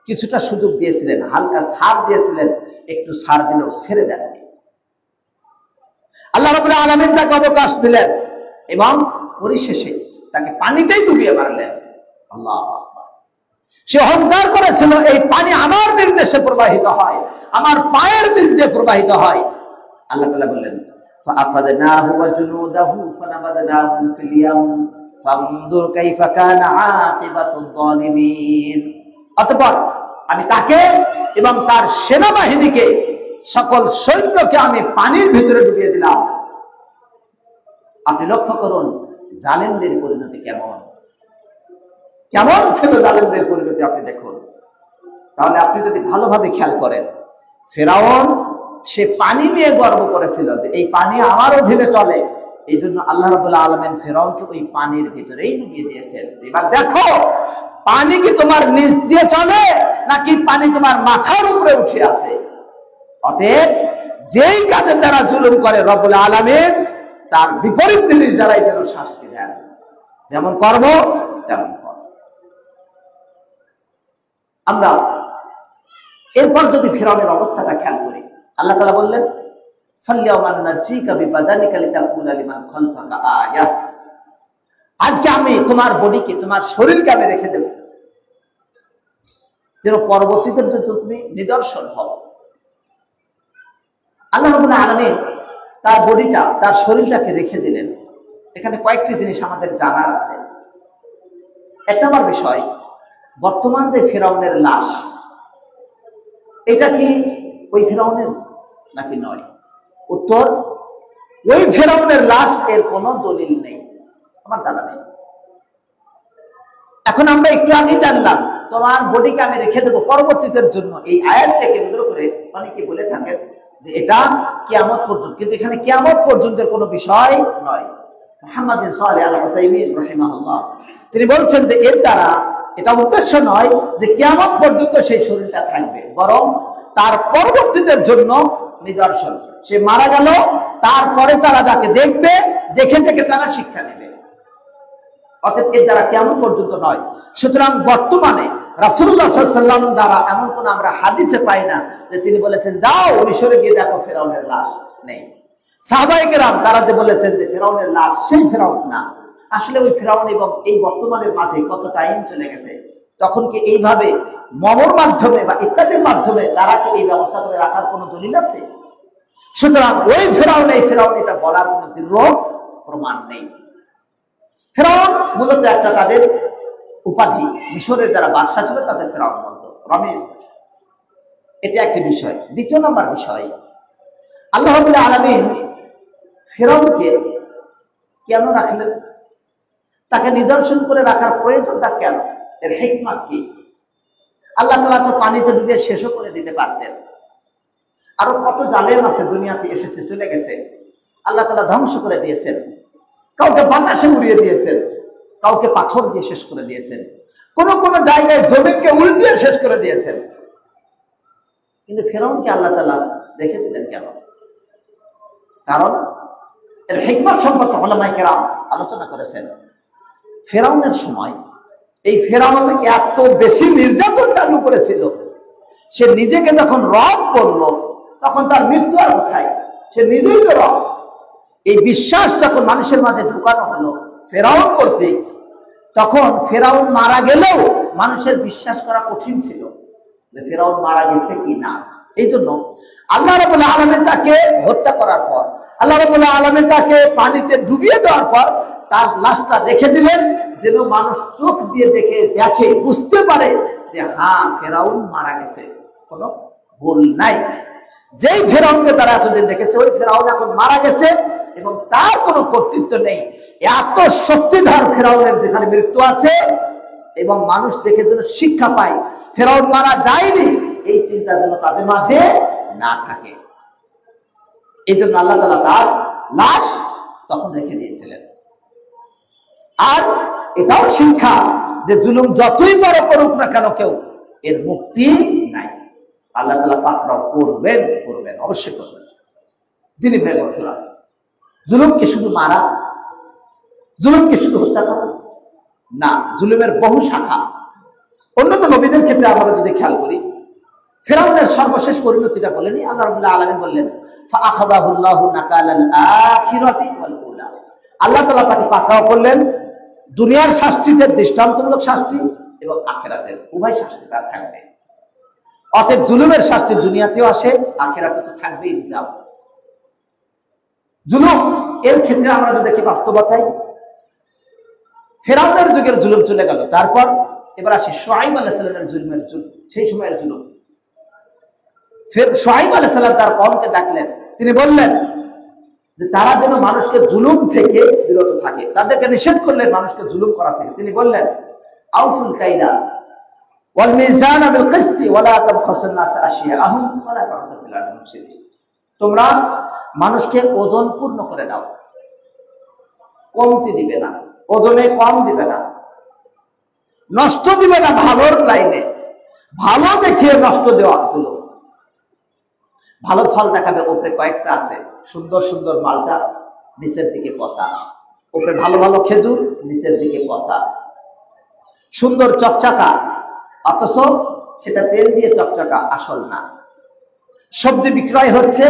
কিছুটা সুযোগ দিয়েছিলেন, হালকা ছাড় দিয়েছিলেন, একটু ছাড় দিলেও ছেড়ে দেননি। আল্লাহ রাব্বুল আলামিন তাকে অবকাশ দিলেন এবং পরিশেষে তাকে পানিতেই ডুবিয়ে মারলেন। আল্লাহু আকবার। সে অহংকার করেছিল এই পানি আমার নির্দেশে প্রবাহিত হয়, আমার পায়ের নিচ দিয়ে প্রবাহিত হয়। আল্লাহ তাআলা বললেন ফাআখাযনাহু ওয়া জুনুদাহু ফানাবাদনাহুম ফিল ইয়াম ফানজুর কাইফা কানা আকিবাতুয যালিমিন। অতঃপর আমি তাকে এবং তার সেনাবাহিনীকে, সকল সৈন্যকে আমি পানির ভিতরে ডুবিয়ে দিলাম। আপনি লক্ষ্য করুন জালেমদের পরিণতি কেমন, কেমন ছিল জালেমদের পরিণতি আপনি দেখুন। তাহলে আপনি যদি ভালোভাবে খেয়াল করেন, ফিরআউন সে পানি নিয়ে গর্ব করেছিল যে এই পানি আমার অধীনে চলে, এই জন্য আল্লাহ রাব্বুল আলামিন ফিরআউনকে ওই পানির ভিতরেই ডুবিয়ে দিয়েছেন। এবার দেখো পানি কি তোমার নিচ দিয়ে চলে নাকি পানি তোমার মাথার উপরে উঠে আসে। অতএব যেই কাজের দ্বারা জুলুম করে রব্বুল আলামিন তার বিপরীত জিনিস দ্বারাই যেন শাস্তি দেন, যেমন কর্ম তেমন ফল। আমরা এরপর যদি ফিরআউনের অবস্থাটা খেয়াল করি, আল্লাহ তাআলা বললেন ফাল্যাউমা নুনাজ্জিকা বিবাদানিকা লিতাকুনা লিমান খালফাকা আয়া, আজকে আমি তোমার বডিকে, তোমার শরীরকে আমি রেখে দেব যেন পরবর্তীদের জন্য তুমি নিদর্শন হও। আল্লাহ রাব্বুল আলামিন তার বডিটা, তার শরীরটাকে রেখে দিলেন। এখানে কয়েকটি জিনিস আমাদের জানার আছে। এক নম্বর বিষয়, বর্তমান যে ফিরআউনের লাশ, এটা কি ওই ফিরআউনের নাকি নয়? উত্তর, ওই ফেরাউনের লাশ এর কোনো দলিল নেই, আমার জানা নেই। এখন আমরা একটু আগেই জানলাম তোমার বডিকে আমি রেখে দেবো পরবর্তীদের জন্য। এই আয়াতকে কেন্দ্র করে অনেকে বলে থাকেন যে এটা কিয়ামত পর্যন্ত, কিন্তু এখানে কিয়ামত পর্যন্তের কোনো বিষয় নয়। মুহাম্মদ বিন সালেহ আল উসাইমিন রাহিমাহুল্লাহ তিনি বলছেন যে এর দ্বারা এটা উদ্দেশ্য নয় যে কিয়ামত পর্যন্ত সেই শরীরটা থাকবে, বরং তার পরবর্তীদের জন্য নিদর্শন। সে মারা গেল, তারপরে তারা যাকে দেখবে, দেখে দেখে তারা শিক্ষা নেবে। অতএব এর দ্বারা কিয়ামত পর্যন্ত নয়। সুতরাং বর্তমানে রাসূলুল্লাহ সাল্লাল্লাহু আলাইহি ওয়াসাল্লাম দ্বারা এমন কোন আমরা হাদিসে পাই না যে তিনি বলেছেন যাও মিশরে গিয়ে দেখো ফেরাউনের লাশ, নেই। সাহাবায়ে কেরাম তারা যে বলেছেন যে ফেরাউনের লাশ সেই ফেরাউন না, আসলে ওই ফেরাউন এবং এই বর্তমানের মাঝে কত টাইম চলে গেছে, তখন কি এইভাবে মমর মাধ্যমে বা ইত্যাদির মাধ্যমে তারা কি এই ব্যবস্থা করে রাখার কোনো দলিল আছে? সুতরাং ওই ফেরাউন এই ফেরাউন এটা বলার কোনো দৃঢ় প্রমাণ নেই। ফেরাউন মূলত একটা তাদের উপাধি, মিশরের যারা বাদশা ছিল তাদের ফেরাউন বলতো, রমেশ। এটা একটি বিষয়। দ্বিতীয় নম্বর বিষয়, আল্লাহ রাব্বুল আলামিন ফেরাউনকে কেন রাখলেন? তাকে নিদর্শন করে রাখার প্রয়োজনটা কেন? এর হিকমত কি? আল্লাহ তাআলা তো পানিতে ডুবিয়ে শেষও করে দিতে পারতেন। আরো কত জালেম আছে দুনিয়াতে এসেছে চলে গেছে, আল্লাহ তাআলা ধ্বংস করে দিয়েছেন। কাউকে বাতাসে উড়িয়ে দিয়েছেন, কাউকে পাথর দিয়ে শেষ করে দিয়েছেন, কোন কোন জায়গায় জমিনকে উল্টিয়ে শেষ করে দিয়েছেন। কিন্তু ফেরাউনকে আল্লাহ তাআলা রেখে দিলেন কেন? কারণ এর হিকমত সম্পর্কে উলামায়ে কেরাম আলোচনা করেছেন। ফেরাউনের সময় এই ফেরাউন এত বেশি নির্যাতন চালু করেছিল, সে নিজেকে যখন রব বলল তখন তার মৃত্যু আর কোথায়? সে নিজেই তো রব। এই বিশ্বাস যখন মানুষের মাঝে ঢুকানো হলো ফেরাউন কর্তৃক, তখন ফেরাউন মারা গেলেও মানুষের বিশ্বাস করা কঠিন ছিল যে ফেরাউন মারা গেছে কি না। এই জন্য আল্লাহ রাব্বুল আলামিন তাকে হত্যা করার পর, আল্লাহ রাব্বুল আলামিন তাকে পানিতে ডুবিয়ে দেওয়ার পর তার লাশটা রেখে দিলেন, যেন মানুষ চোখ দিয়ে দেখে বুঝতে পারে যে হ্যাঁ ফেরাউন মারা গেছে, কোনো ভুল নাই। যেই ফেরাউনকে তারা এতদিন দেখেছে ওই ফেরাউন এখন মারা গেছে এবং তার কোনো কর্তৃত্ব নেই। এত শক্তিধর ফেরাউনের যেখানে মৃত্যু আছে এবং মানুষ দেখে যেন শিক্ষা পায় ফেরাউন মারা যায়নি, এই চিন্তা যেন তাদের মাঝে না থাকে। এই জন্য আল্লাহ তাআলা তার লাশ তখন রেখে দিয়েছিলেন। আর এটাও শিক্ষা যে জুলুম যতই বড় করুক না কেন কেউ, এর মুক্তি নাই। আল্লাহ তাআলা পাকড়াও করবেন, অবশ্যই করবেন। যিনি ভাই বন্ধুরা, জুলুম কি শুধু মারা? জুলুম কি শুধু হত্যা করা? না, জুলুমের বহু শাখা। অন্যান্য নবীদের ক্ষেত্রে আমরা যদি খেয়াল করি, ফেরাউনের সর্বশেষ পরিণতিটা বলেনি, আল্লাহ রাব্বুল আলামিন বললেন ফাআখাযাহুল্লাহু নাকালাল আখিরাতি ওয়াল উলা। আল্লাহ তাআলা তাকে পাকড়াও করলেন, দুনিয়ার শাস্তিতে দৃষ্টান্তমূলক শাস্তি এবং আখিরাতের উভয় শাস্তি তার থাকবে। অতএব জুলুমের শাস্তি দুনিয়াতেও আসে, আখিরাতে তো থাকবেই। রিজার্ভ জুলুম এর ক্ষেত্রে আমরা যদি দেখি বাস্তবতায় ফেরাউনের যুগের জুলুম চলে গেল, তারপর এবার আসি শুআয়ব আলাইহিস সালামের জুলুমের জুলুম, সেই সময়ের জুলুম। শুআয়ব আলাইহিস সালাম তার কওমকে ডাকলেন, তিনি বললেন যে তারা যেন মানুষকে জুলুম থেকে বিরত থাকে, তাদেরকে নিষেধ করলেন মানুষকে জুলুম করা থেকে। তিনি বললেন আউফুল কাইলা ওয়াল মিজান বিল কিসতি ওয়ালা তাবখাসুন নাস আশিয়াআহুম ওয়ালা তা'তু ফিল আরদি মুফসিদিন। তোমরা মানুষকে ওজন পূর্ণ করে দাও, কমতি দিবে না, ওজনে কম দিবে না, নষ্ট দিবে না ভালোর লাইনে, ভালো দেখিয়ে নষ্ট দেওয়া জুলুম। ভালো ফল দেখাবে, উপরে কয়েকটা আছে সুন্দর সুন্দর মালটা, নিচের দিকে পচা, উপরে ভালো ভালো খেজুর, নিচের দিকে পচা, সুন্দর চকচকা, অথচ সেটা তেল দিয়ে চকচকা, আসল না। সবজি বিক্রয় হচ্ছে,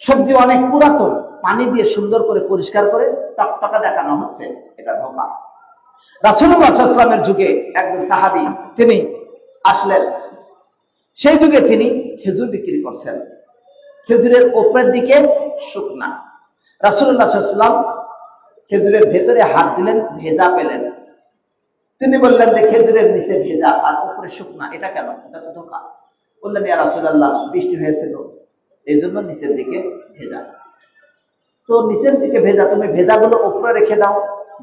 সবজি অনেক পুরাতন, পানি দিয়ে সুন্দর করে পরিষ্কার করে টকটকা দেখানো হচ্ছে, এটা ধোঁকা। রাসূলুল্লাহ সাল্লাল্লাহু আলাইহি ওয়াসাল্লামের যুগে একজন সাহাবী তিনি আসলেন, সেই যুগে তিনি খেজুর বিক্রি করছেন, খেজুরের উপরের দিকে শুকনা। রাসূলুল্লাহ সাল্লাল্লাহু আলাইহি ওয়াসাল্লাম খেজুরের ভেতরে হাত দিলেন, ভেজা পেলেন। তিনি বললেন যে খেজুরের নিচে ভেজা আর উপরে শুকনা, এটা কেন? এটা তো ধোঁকা। বললেন ইয়া রাসূলুল্লাহ, বৃষ্টি হয়েছিল, এই জন্য নিচের দিকে ভেজা। তো নিচের দিকে ভেজা, তুমি ভেজাগুলো উপরে রেখে দাও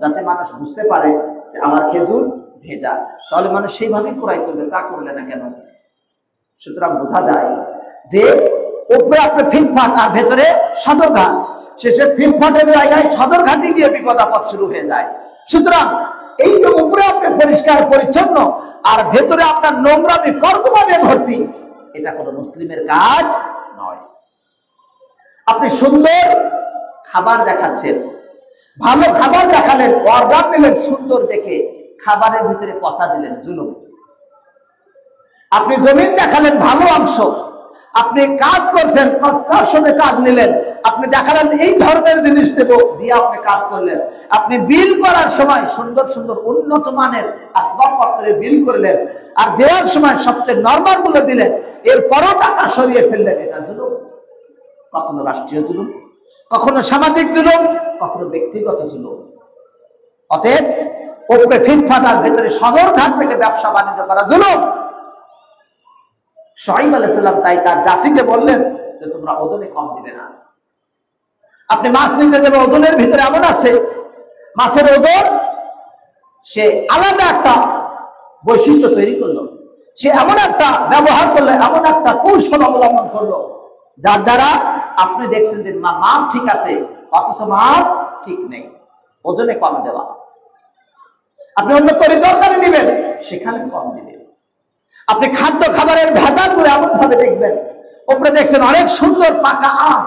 যাতে মানুষ বুঝতে পারে যে আমার খেজুর ভেজা, তাহলে মানুষ সেইভাবেই ক্রয় করবে। তা করলে না কেন? সুতরাং বোঝা যায় যে উপরে আপনি ফিটফাট আর ভেতরে সদরঘাট, শেষে ফিটফাটের জায়গায় সদরঘাটে গিয়ে বিপদ আপদ শুরু হয়ে যায়। সুতরাং এই যে উপরে আপনি পরিষ্কার পরিচ্ছন্ন আর ভেতরে আপনার নোংরামি কর্দমানে ভর্তি, এটা কোনো মুসলিমের কাজ নয়। আপনি সুন্দর খাবার দেখাচ্ছেন, ভালো খাবার দেখালেন, অর্ডার দিলেন সুন্দর দেখে, খাবারের ভিতরে পচা দিলেন, জুলুম। আপনি জমিন দেখালেন ভালো অংশ, আপনি কাজ করছেন, কনস্ট্রাকশনে কাজ নিলেন, আপনি দেখালেন এই ধরনের জিনিস দেব, দিয়ে আপনি কাজ করলেন। আপনি বিল করার সময় সুন্দর সুন্দর উন্নত মানের আসবাবপত্রের বিল করলেন, আর দেওয়ার সময় সবচেয়ে নরমাল গুলো দিলেন, এরপরও টাকা সরিয়ে ফেললেন। এটা জুলুম। কখনো রাষ্ট্রীয় জুলুম, কখনো সামাজিক জুলুম, কখনো ব্যক্তিগত জুলুম। অতএব উপরে ফিটফাট আর ভেতরে সদরঘাট থেকে ব্যবসা বাণিজ্য করা জুলুম। শুআয়ব আলাইহিস সালাম তাই তার জাতিকে বললেন যে তোমরা ওজনে কম দিবে না। আপনি মাছ নিতে যাবে, ওজনের ভিতরে এমন আছে, মাছের ওজন সে আলাদা একটা বৈশিষ্ট্য তৈরি করলো, সে এমন একটা ব্যবহার করলো, এমন একটা কৌশল অবলম্বন করলো, যার দ্বারা আপনি দেখছেন যে মাপ ঠিক আছে অথচ মাপ ঠিক নেই, ওজনে কম দেওয়া। আপনি অন্য তরকারি নেবেন, সেখানে কম দিবেন। আপনি খাদ্য খাবারের ভেজাল করে এমন ভাবে দেখবেন, উপরে দেখছেন অনেক সুন্দর পাকা আম,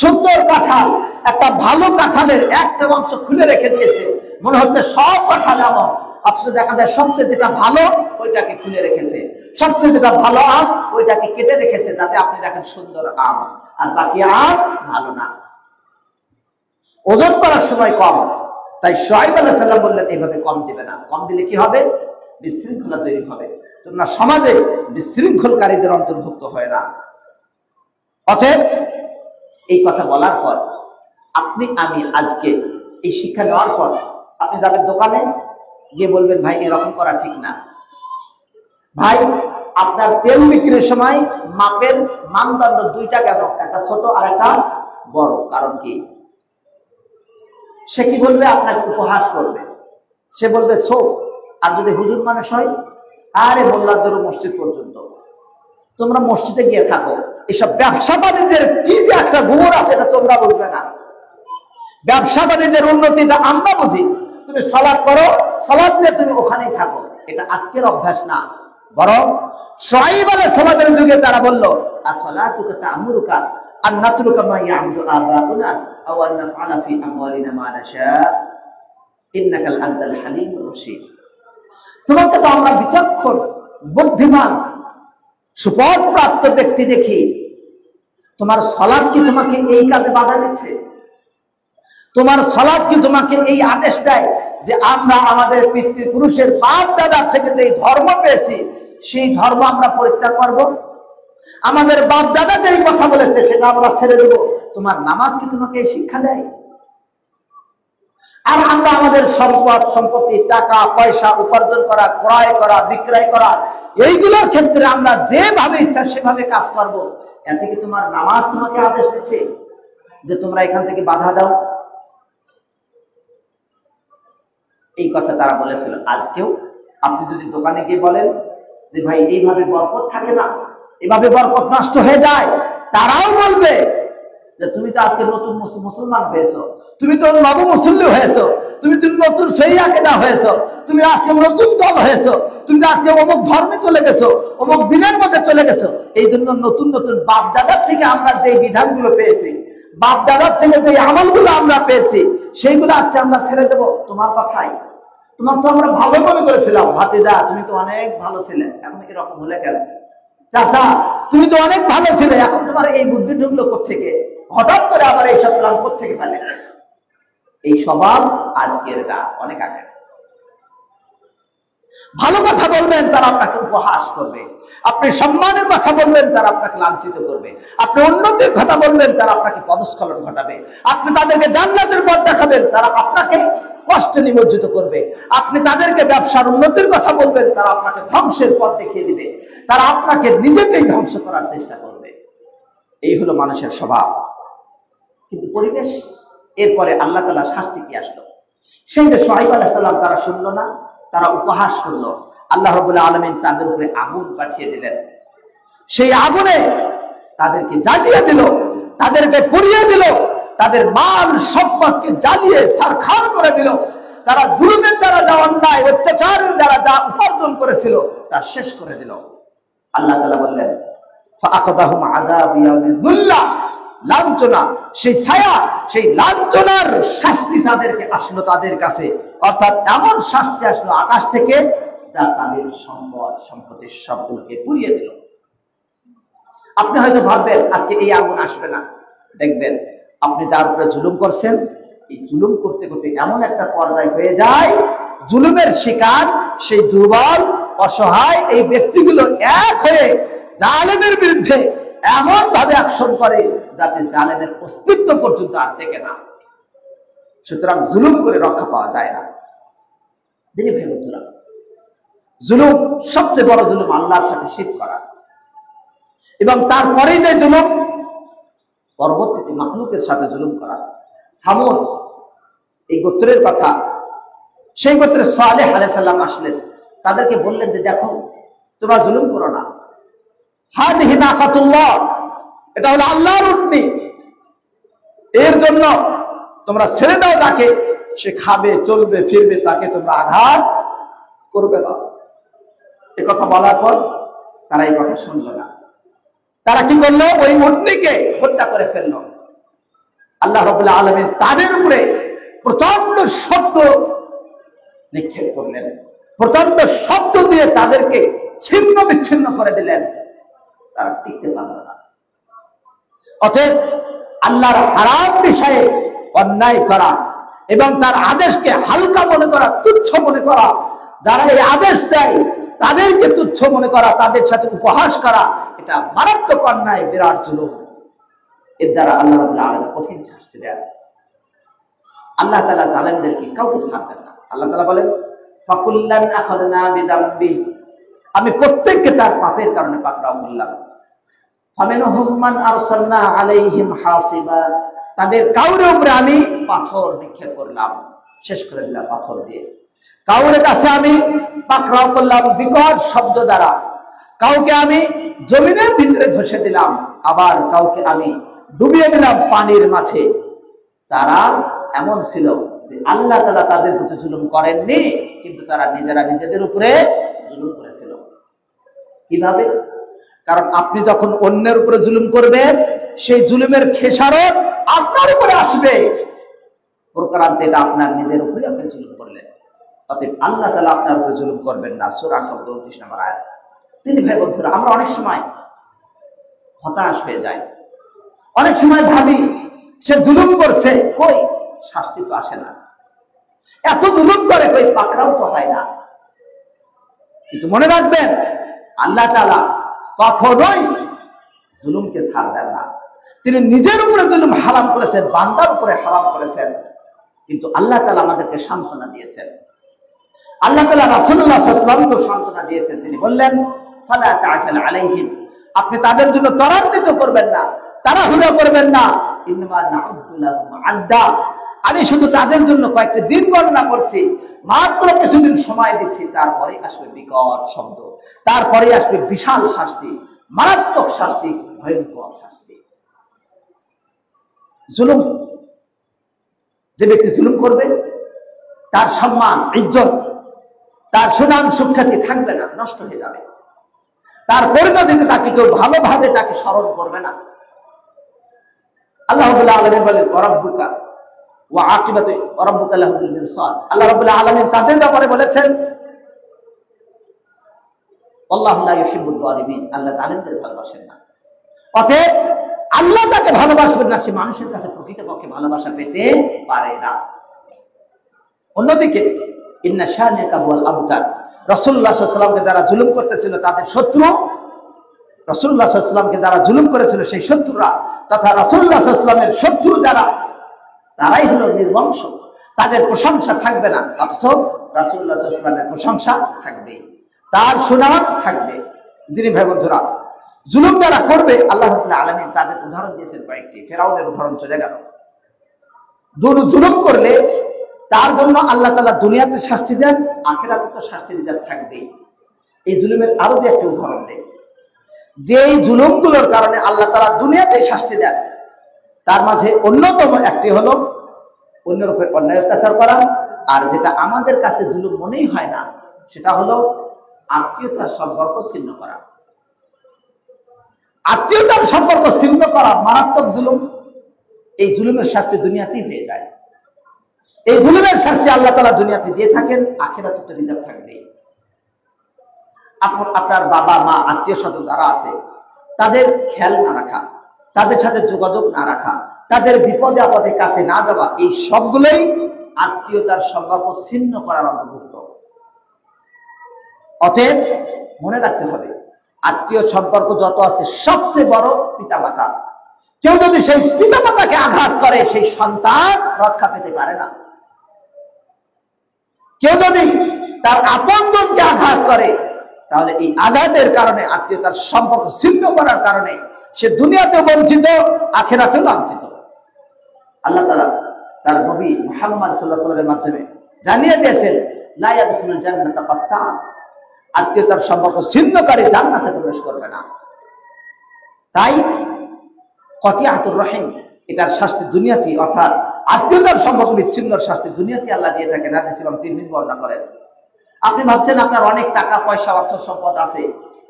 সুন্দর কাঁঠাল, একটা ভালো কাঁঠালের একটা অংশ খুলে রেখে দিয়েছে, মনে হচ্ছে সব কাঁঠাল এমন, অথচ দেখা যায় সবচেয়ে যেটা ভালো ওইটাকে খুলে রেখেছে, সবচেয়ে যেটা ভালো আম ওইটাকে কেটে রেখেছে, যাতে আপনি দেখেন সুন্দর আম, আর বাকি আম ভালো না। ওজন করার সময় কম। তাই শুআয়ব আলাইহিস সালাম বললেন এইভাবে কম দিবে না। কম দিলে কি হবে? বিশৃঙ্খলা তৈরি হবে। তোমরা সমাজে বিশৃঙ্খলকারীদের অন্তর্ভুক্ত হয় না। অতএব এই কথা বলার পর আপনি আমি আজকে এই শিক্ষা নেওয়ার পর আপনি যাবেন দোকানে, গিয়ে বলবেন ভাই এরকম করা ঠিক না। ভাই আপনার তেল বিক্রির সময় মাপের মানদণ্ড দুইটা কেন? একটা ছোট আর একটা বড়। কারণ কি? সে কি বলবে? আপনাকে উপহাস করবে। সে বলবে ছোট। আর যদি হুজুর মানুষ হয়, আরে মোল্লার দরু মসজিদ পর্যন্ত, তোমরা মসজিদে গিয়ে থাকো। এসব ব্যবসা বাণিজ্যের কি যে একটা গুমর আছে, এটা তোমরা বুঝবে না। ব্যবসা বাণিজ্যের উন্নতিটা আমরা বুঝি। তুমি সালাত করো, সালাত নিয়ে তুমি ওখানেই থাকো, এটা আজকের অভ্যাস না। বরং শুআয়ব আলাইহিস সালামের যুগে তারা বলল, আসসালাতুকা তা'মুরুকা আন নাতরুকা মা ইয়া'বুদু আবাউনা আও আন নাফআলা ফি আমওয়ালিনা মা নাশা ইন্নাকাল আনতাল হালিমুর রশীদ। তোমাকে তো আমরা বিচক্ষণ, বুদ্ধিমান, সুপথপ্রাপ্ত ব্যক্তি দেখি, তোমার সালাত কি তোমাকে এই কাজে বাধা দিচ্ছে? তোমার সালাত কি তোমাকে এই আদেশ দেয় যে আমরা আমাদের পিতৃপুরুষের বাপ দাদার থেকে যে ধর্ম পেয়েছি সেই ধর্ম আমরা পরিত্যাগ করব? আমাদের বাপ দাদা যে কথা বলেছে সেটা আমরা ছেড়ে দেব? তোমার নামাজ কি তোমাকে এই শিক্ষা দেয়? আর আমরা আমাদের সম্পদ সম্পত্তি, টাকা পয়সা উপার্জন করা, ক্রয় করা, বিক্রয় করা, এইগুলোর ক্ষেত্রে আমরা যেভাবে ইচ্ছা সেভাবে কাজ করব, এতে কি তোমার নামাজ তোমাকে আদেশ দিচ্ছে যে তোমরা এখান থেকে বাধা দাও? এই কথা তারা বলেছিল। আজকেও আপনি যদি দোকানে গিয়ে বলেন যে ভাই এইভাবে বরকত থাকে না, এভাবে বরকত নষ্ট হয়ে যায়, তারাও বলবে যে তুমি তো আজকে নতুন মুসলমান হয়েছো, তুমি তো নব মুসল্লি হয়েছো, তুমি তো নতুন সেই আকীদা হয়েছো, তুমি আজকে নতুন দল হয়েছো, তুমি তো আজকে অমুক ধর্মে চলে গেছো, অমুক দিনের মধ্যে চলে গেছো। এই জন্য নতুন নতুন বাপ দাদার থেকে আমরা যে বিধানগুলো পেয়েছি, বাপ দাদার থেকে যে আমলগুলো আমরা পেয়েছি, সেইগুলো আজকে আমরা ছেড়ে দেবো তোমার কথাই? তোমার তো আমরা ভালো মনে করেছিলাম, ভাতিজা তুমি তো অনেক ভালো ছিলে, এখন এরকম হলে কেন? চাচা তুমি তো অনেক ভালো ছিলে, এখন তোমার এই বুদ্ধি ঢুকলো কোত্থেকে? হঠাৎ করে আবার এইসব প্ল্যান কোত্থেকে পেলে? এই স্বভাব আজকের না, অনেক আগে। ভালো কথা বলবেন, তারা আপনাকে উপহাস করবে। আপনি সম্মানের কথা বলবেন, তারা আপনাকে লাঞ্ছিত করবে। আপনি উন্নতির কথা বলবেন, তারা আপনাকে পদস্খলন ঘটাবে। আপনি তাদেরকে জান্নাতের পথ দেখাবেন, তারা আপনাকে কষ্টে নিমজ্জিত করবে। আপনি তাদেরকে ব্যবসার উন্নতির কথা বলবেন, তারা আপনাকে ধ্বংসের পথ দেখিয়ে দিবে। তারা আপনাকে নিজেকেই ধ্বংস করার চেষ্টা করবে। এই হলো মানুষের স্বভাব। কিন্তু পরিবেশ, এরপরে আল্লাহ তাআলা শাস্তি কি আসলো? সেই যে শুআয়ব আলাইহিস সালাম তারা শুনলো না, তারা উপহাস করলো, আল্লাহ রাব্বুল আলামিন তাদের উপরে আগুন পাঠিয়ে দিলেন। সেই আগুনে তাদেরকে জ্বালিয়ে দিল, তাদেরকে পুড়িয়ে দিল, তাদের মাল সম্পদকে জ্বালিয়ে ছারখার করে দিল। তারা জুলুমের দ্বারা যা অন্যায় অত্যাচারের দ্বারা যা উপার্জন করেছিল তা শেষ করে দিল। আল্লাহ তাআলা বললেন ফাআখাযাহুম আযাবু ইয়াউমিল যুল্লাহ, লাঞ্ছনা, সেই ছায়া, সেই লাঞ্ছনার শাস্তি তাদেরকে আসলো তাদের কাছে। অর্থাৎ এমন শাস্তি আসলো আকাশ থেকে যা তাদের সম্পদ সম্পত্তির সবগুলোকে পুড়িয়ে দিল। আপনি হয়তো ভাববেন আজকে এই আগুন আসবে না, দেখবেন আপনি যার উপরে জুলুম করছেন, এই জুলুম করতে করতে এমন একটা পর্যায় হয়ে যায়, জুলুমের শিকার সেই দুর্বল অসহায় এই ব্যক্তিগুলো এক হয়ে জালেমের বিরুদ্ধে এমন ভাবে অ্যাকশন করে যাতে জালেমের অস্তিত্ব পর্যন্ত আর টেকে না। সুতরাং জুলুম করে রক্ষা পাওয়া যায় না। যিনি ভাই বন্ধুরা, জুলুম সবচেয়ে বড় জুলুম আল্লাহর সাথে শিরক করা, এবং তারপরেই যে জুলুম পরবর্তীতে মাখলুকের সাথে জুলুম করা। সামুদ এই গোত্রের কথা, সেই গোত্রে সালেহ আলাইহিস সালাম আসলেন, তাদেরকে বললেন যে দেখো তোমরা জুলুম করো না, হাদিহি নাকাতুল্লাহ, এটা হলো আল্লাহর উটনি, এর জন্য তোমরা ছেড়ে দাও তাকে, সে খাবে চলবে ফিরবে, তাকে তোমরা আঘাত করবে না। এ কথা বলার পর তারা এই কথা শুনলো না। তারা কি করলো? ওই উটনিকে হত্যা করে ফেললো। আল্লাহ রাব্বুল আলামিন তাদের উপরে প্রচন্ড শব্দ নিক্ষেপ করলেন, প্রচন্ড শব্দ দিয়ে তাদেরকে ছিন্ন বিচ্ছিন্ন করে দিলেন। তারা টিকতে পারল না। অতএব আল্লাহর হারাম বিষয়ে অন্যায় করা এবং তার আদেশকে হালকা মনে করা, তুচ্ছ মনে করা, যারা এই আদেশ দেয় তাদেরকে তুচ্ছ মনে করা, তাদের সাথে উপহাস করা, এটা মারাত্মক অন্যায়, বিরাট জুলুম। এর দ্বারা আল্লাহ রাব্বুল আলামিন কঠিন শাস্তি দেন। আল্লাহ তাআলা জালেমদেরকে কাউকে ছাড় দেন না। আল্লাহ তাআলা বলেন ফাকুল্লান আখাযনা বিযামবি, আমি প্রত্যেককে তার পাপের কারণে পাকড়াও করলাম। ফামিনহুম মান আরসালনা আলাইহিম হাসিবা, তাদের কাউরে উপরে আমি পাথর নিক্ষেপ করলাম, শেষ করে দিলাম পাথর দিয়ে। কাউরে কাছে আমি পাকড়াও করলাম বিকট শব্দ দ্বারা, কাউকে আমি জমিনের ভিতরে ধসে দিলাম, আবার কাউকে আমি ডুবিয়ে দিলাম পানির মাঝে। তারা এমন ছিল যে আল্লাহ তাআলা তাদের প্রতি জুলুম করেননি, কিন্তু তারা নিজেরা নিজেদের উপরে জুলুম করেছিল। কিভাবে? কারণ আপনি যখন অন্যের উপরে জুলুম করবেন, সেই জুলুমের খেসারত আপনার উপরে আসবে। প্রকারান্তে এটা আপনার নিজের উপরে আপনি জুলুম করলেন। অতএব আল্লাহ তাআলা আপনার উপরে জুলুম করবেন না। সূরা আন-নাহল 29 নম্বর আয়াত। তিনি ভাই বন্ধুরা, আমরা অনেক সময় হতাশ হয়ে যাই, অনেক সময় ভাবি সে জুলুম করছে, কই শাস্তি তো আসে না, এত জুলুম করে কই পাকড়াও তো হয় না। কিন্তু মনে রাখবেন আল্লাহ তাআলা কখনোই জুলুমকে ছাড় দেন না। তিনি নিজের উপরে জুলুম হারাম করেছেন, বান্দার উপরে হারাম করেছেন, কিন্তু আল্লাহ তাআলা আমাদেরকে সান্ত্বনা দিয়েছেন। আল্লাহ তাআলা রাসূলুল্লাহ সাল্লাল্লাহু আলাইহি ওয়াসাল্লামকে সান্ত্বনা দিয়েছেন। তিনি বললেন ফালা তা'জাল আলাইহিম, আপনি তাদের জন্য ত্বরান্বিত করবেন না, তাড়াহুড়া করবেন না। ইন্নামা না'উদ্দু লাহুম আদ্দা, আমি শুধু তাদের জন্য কয়েকটা দিন গণনা করছি, মাত্র কিছুদিন সময় দিচ্ছি, তারপরে আসবে বিকট শব্দ, তারপরে আসবে বিশাল শাস্তি, মারাত্মক শাস্তি, ভয়ঙ্কর শাস্তি। জুলুম, যে ব্যক্তি জুলুম করবে তার সম্মান, ইজ্জত, তার সুনাম সুখ্যাতি থাকবে না, নষ্ট হয়ে যাবে। তার পরিণতিতে তাকে কেউ ভালোভাবে তাকে স্মরণ করবে না। আল্লাহ রাব্বুল আলামিন বলেন ওয়ারাব্বুকা ওয়া আকিবাতু ওয়ারাব্বুকা লাহুল মিরসাদ, আল্লাহ রাব্বুল আলামিন তাদের ব্যাপারে বলেছেন আল্লাহু লা ইউহিব্বুল যালিমিন, আল্লাহ জালিমদের ভালোবাসেন না। অতএব আল্লাহ তাকে ভালোবাসবেন না, সে মানুষের কাছে প্রকৃতপক্ষে ভালোবাসা পেতে পারে না। অন্যদিকে ইন্না শানিয়াকা হুয়াল আবতার, রাসূলুল্লাহ সাল্লাল্লাহু আলাইহি ওয়াসাল্লামকে যারা জুলুম করতেছিল তাদের শত্রু, রাসূলুল্লাহ সাল্লাল্লাহু আলাইহি ওয়াসাল্লামকে যারা জুলুম করেছিল সেই শত্রুরা তথা রাসূলুল্লাহ সাল্লাল্লাহু আলাইহি ওয়াসাল্লামের শত্রু যারা, তারাই হলো নির্বংশ, তাদের প্রশংসা থাকবে না। অথচ রাসূলুল্লাহ সাল্লাল্লাহু আলাইহি ওয়াসাল্লামের প্রশংসা থাকবে, তার সুনাম থাকবে। দিনী ভাই বন্ধুরা, জুলুম যারা করবে আল্লাহ রাব্বুল আলামিন তাদের উদাহরণ দিয়েছেন কয়েকটি। ফেরাউনের উদাহরণ চলে গেল। জুলুম করলে তার জন্য আল্লাহ তাআলা দুনিয়াতে শাস্তি দেন, আখিরাতে তো শাস্তি রিজার্ভ থাকবেই। এই জুলুমের আরো একটি উদাহরণ দেয়, যে এই জুলুমগুলোর কারণে আল্লাহ তাআলা দুনিয়াতে শাস্তি দেন, তার মাঝে অন্যতম একটি হলো অন্যের উপর অন্যায় অত্যাচার করা। আর যেটা আমাদের কাছে জুলুম মনেই হয় না, সেটা হলো আত্মীয়তার সম্পর্ক ছিন্ন করা। আত্মীয়তার সম্পর্ক ছিন্ন করা মারাত্মক জুলুম। এই জুলুমের শাস্তি দুনিয়াতেই হয়ে যায়। এই জুলুমের শাস্তি আল্লাহ তাআলা দুনিয়াতে দিয়ে থাকেন, আখিরাতে তো রিজার্ভ থাকবে। আপনার বাবা মা আত্মীয় স্বজন যারা আছে তাদের খেয়াল না রাখা, তাদের সাথে যোগাযোগ না রাখা, তাদের বিপদে আপদে কাছে না যাওয়া, এই সবগুলোই আত্মীয়তার সম্পর্ক ছিন্ন করার অন্তর্ভুক্ত। অতএব মনে রাখতে হবে, আত্মীয় সম্পর্ক যত আছে সবচেয়ে বড় পিতামাতা। কেউ যদি সেই পিতামাতাকে আঘাত করে, সেই সন্তান রক্ষা পেতে পারে না। কেউ যদি তার আপনজনকে আঘাত করে, তাহলে এই আঘাতের কারণে, আত্মীয়তার সম্পর্ক ছিন্ন করার কারণে সে দুনিয়াতেও বঞ্চিত, আখিরাতেও লাঞ্ছিত। আল্লাহ তাআলা তার নবী মুহাম্মদ সাল্লাল্লাহু আলাইহি ওয়াসাল্লামের মাধ্যমে জানিয়ে দিয়েছেন, লা ইয়াদখুলুল জান্নাতা কাত্তান, আত্মীয়তার সম্পর্ক ছিন্নকারী জান্নাতে প্রবেশ করবে না। তাই কতিয়াতুর রহিম, এটার শাস্তি দুনিয়াতেই, অর্থাৎ আত্মীয়তার সম্পর্ক বিচ্ছিন্নর শাস্তি দুনিয়াতেই আল্লাহ দিয়ে থাকেন। হাদিস ইমাম তিরমিজি বর্ণনা করেন। আপনি ভাবছেন আপনার অনেক টাকা পয়সা অর্থ সম্পদ আছে,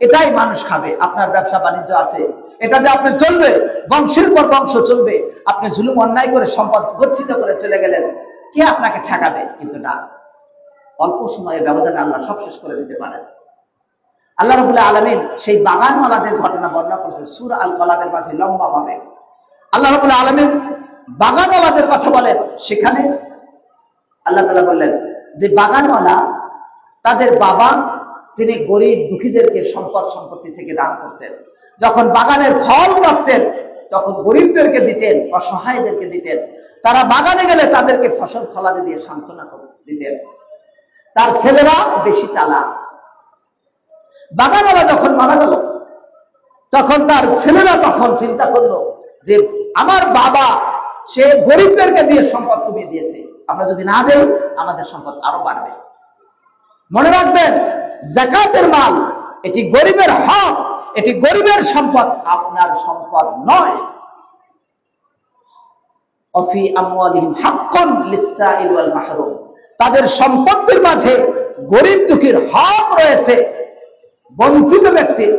এটাই মানুষ খাবে, আপনার ব্যবসা বাণিজ্য আছে, এটাতে আপনি চলবে, বংশের পর বংশ চলবে। আপনি জুলুম অন্যায় করে সম্পদ গচ্ছিত করে চলে গেলেন, কে আপনাকে ঠেকাবে? কিন্তু না, অল্প সময়ের ব্যবধানে আল্লাহ সব শেষ করে দিতে পারেন। আল্লাহ রাব্বুল আলামিন সেই বাগানওয়ালাদের ঘটনা বর্ণনা করেছেন সূরা আল কলামের মাঝে লম্বা ভাবে। আল্লাহ রাব্বুল আলামিন বাগানওয়ালাদের কথা বলেন, সেখানে আল্লাহ তাআলা বললেন যে বাগানওয়ালা, তাদের বাবা তিনি গরিব দুঃখীদেরকে সম্পদ সম্পত্তি থেকে দান করতেন। যখন বাগানের ফল পাতেন তখন গরিবদেরকে দিতেন, অসহায়দেরকে দিতেন। তারা বাগানে গেলে তাদেরকে ফসল ফলাদি দিয়ে সান্ত্বনা দিতেন। তার ছেলেরা বেশি চালাক। বাগানওয়ালা যখন মারা গেল, তখন তার ছেলেরা তখন চিন্তা করলো যে আমার বাবা সে গরিবদেরকে দিয়ে সম্পদ কমিয়ে দিয়েছে, আমরা যদি না দেই আমাদের সম্পদ আরো বাড়বে। মনে রাখবেন, যাকাতের মাল এটি গরিবের হক, এটি গরিবের সম্পদ, আপনার সম্পদ নয়। অফি আমওয়ালিহিম হাক্কুন লিসসাইল ওয়াল মাহরুম, তাদের সম্পদের মাঝে গরিব দুঃখীর হক রয়েছে, বঞ্চিত ব্যক্তির,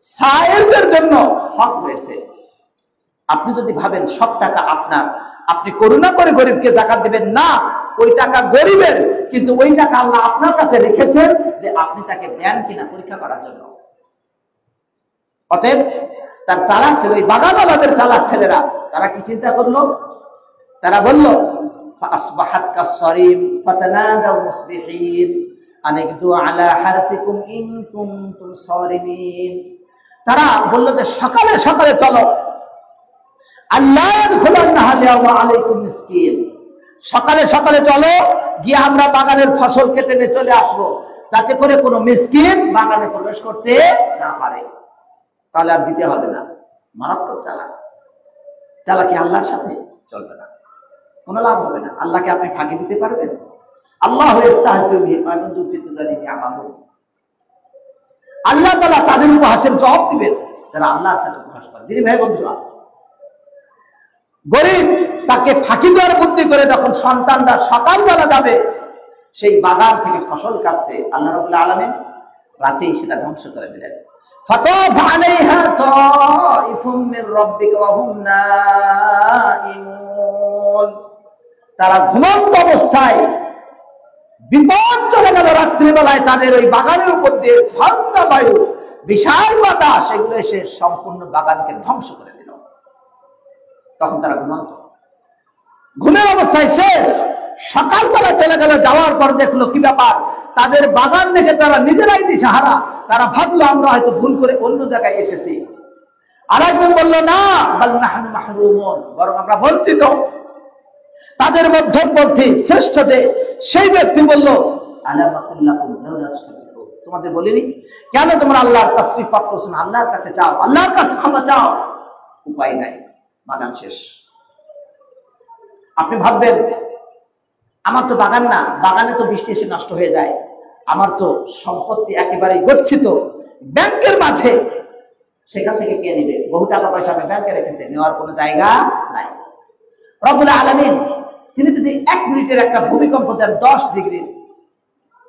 সায়েলদের জন্য হক রয়েছে। আপনি যদি ভাবেন সব টাকা আপনার, আপনি করুণা করে গরিবকে যাকাত দিবেন না, ওই টাকা গরিবের, কিন্তু ওই টাকা আল্লাহ আপনার কাছে রেখেছেন যে আপনি তাকে দেন কিনা পরীক্ষা করার জন্য। অতএব তার চালাক ছেলে, ওই বাগানওয়ালাদের চালাক ছেলেরা, তারা কি চিন্তা করলো? তারা বলল ফাসবাহাত কাসসারিম ফাতানাদাউ মুসবিহিন আনিকদু আলা হারসিকুম ইন কুনতুম সারিমিন। তারা বলল যে সকালে সকালে চলো, আল্লাহ ইয়াদখুলান্নাহা লিয়াউমা আলাইকুম মিসকিন, সকালে সকালে চলো, গিয়ে আমরা বাগানের ফসল কেটে নিয়ে চলে আসবো, যাতে করে কোনো মিসকিন বাগানে প্রবেশ করতে না পারে, তাহলে আর দিতে হবে না। মারাত্মক চালাক। চালাকি আল্লাহর সাথে চলবে না, কোনো লাভ হবে না। আল্লাহকে আপনি ফাঁকি দিতে পারবেন? আল্লাহ আল্লাহ তাআলা তাদের উপহাসের জবাব দিবেন যারা আল্লাহর সাথে উপহাস করে। দিদি ভাই বন্ধুরা, গরিব তাকে ফাঁকি দেওয়ার বুদ্ধি করে যখন সন্তানরা সকালবেলা যাবে সেই বাগান থেকে ফসল কাটতে, আল্লাহ রাব্বুল আলামিন রাতেই সেটা ধ্বংস করে দিলেন। ফাতাফা আলাইহা তাইফুম মির রাব্বিকা ওয়া হুম নাইমুন, তারা ঘুমন্ত অবস্থায় বিপদ চলে গেল। রাত্রিবেলায় তাদের ওই বাগানের উপর দিয়ে ঝঞ্ঝা বায়ু, বিশাল বাতাস, এগুলো এসে সম্পূর্ণ বাগানকে ধ্বংস করে দিল। তখন তারা ঘুমন্ত, ঘুমের অবস্থায় শেষ। সকালবেলা চলে গেল, যাওয়ার পর দেখলো কি ব্যাপার, তাদের বাগান দেখে তারা নিজেরাই দিশাহারা। তারা ভাবলো আমরা হয়তো ভুল করে অন্য জায়গায় এসেছি। আর একজন বললো না, বাল নাহনু মাহরুমুন, বরং আমরা বঞ্চিত। তাদের মধ্যবর্তী শ্রেষ্ঠ যে সেই ব্যক্তি বলল আলা মাকুল্লাকুম লাউলা তুসাব্বিহুন, তোমাদের বলিনি? কেন তোমরা আল্লাহর তাসবিহ পাঠ করছো না? আল্লাহর কাছে চাও, আল্লাহর কাছে ক্ষমা চাও। উপায় নাই, বাগান শেষ। আপনি ভাববেন আমার তো বাগান না, বাগানে তো বৃষ্টি এসে নষ্ট হয়ে যায়, আমার তো সম্পত্তি একেবারে গচ্ছিত ব্যাংকের মাঝে, সেখান থেকে কে নেবে? বহু টাকা পয়সা আপনি ব্যাংকে রেখেছে, নেওয়ার কোনো জায়গা নাই। রব্বুল আলামিন তিনি যদি 1 মিনিটের একটা ভূমিকম্প দেন 10 ডিগ্রি,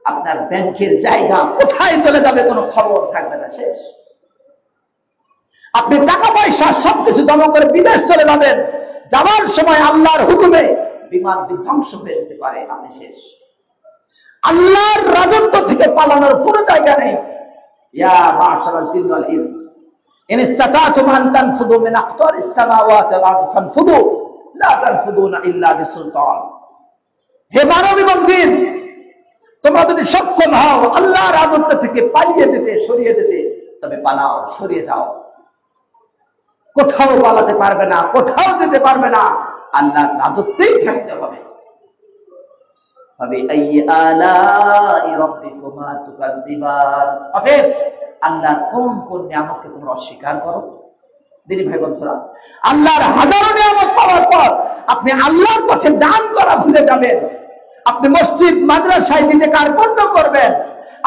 আপনার ব্যাংকের জায়গা কোথায় চলে যাবে কোনো খবর থাকবে না, শেষ। আপনি টাকা পয়সা সবকিছু জমা করে বিদেশ চলে যাবেন, যাওয়ার সময় আল্লাহর হুকুমে বিমান বিধ্বংস হয়ে যেতে পারে, আপনি শেষ। আল্লাহর রাজত্ব থেকে পালানোর কোনো জায়গা নেই। ইয়া মাশারাল জিন্নি ওয়াল ইনস ইন ইসতাতাতুম আন তানফুযু মিন আকতারিস সামাওয়াতি ওয়াল আরদি ফানফুযু লা তানফুযুনা ইল্লা বিসুলতান। হে মানব এবং জিন, তোমরা যদি সক্ষম হও আল্লাহর রাজত্ব থেকে পালিয়ে যেতে, সরিয়ে যেতে, তবে পালাও, সরিয়ে যাও। কোথাও পালাতে পারবে না, কোথাও যেতে পারবে না, আল্লাহর রাজত্বেই থাকতে হবে। ফাবিআইয়ি আলাই রাব্বিকুমা তুকাযযিবান। অতএব আল্লাহর কোন কোন নিয়ামতকে তোমরা অস্বীকার করো? দিনী ভাই বন্ধুরা, আল্লাহর হাজারো নিয়ামত পাওয়ার পর আপনি আল্লাহর পথে দান করা ভুলে যাবেন। আপনি মসজিদ মাদ্রাসায় দিতে কার্পণ্য করবেন,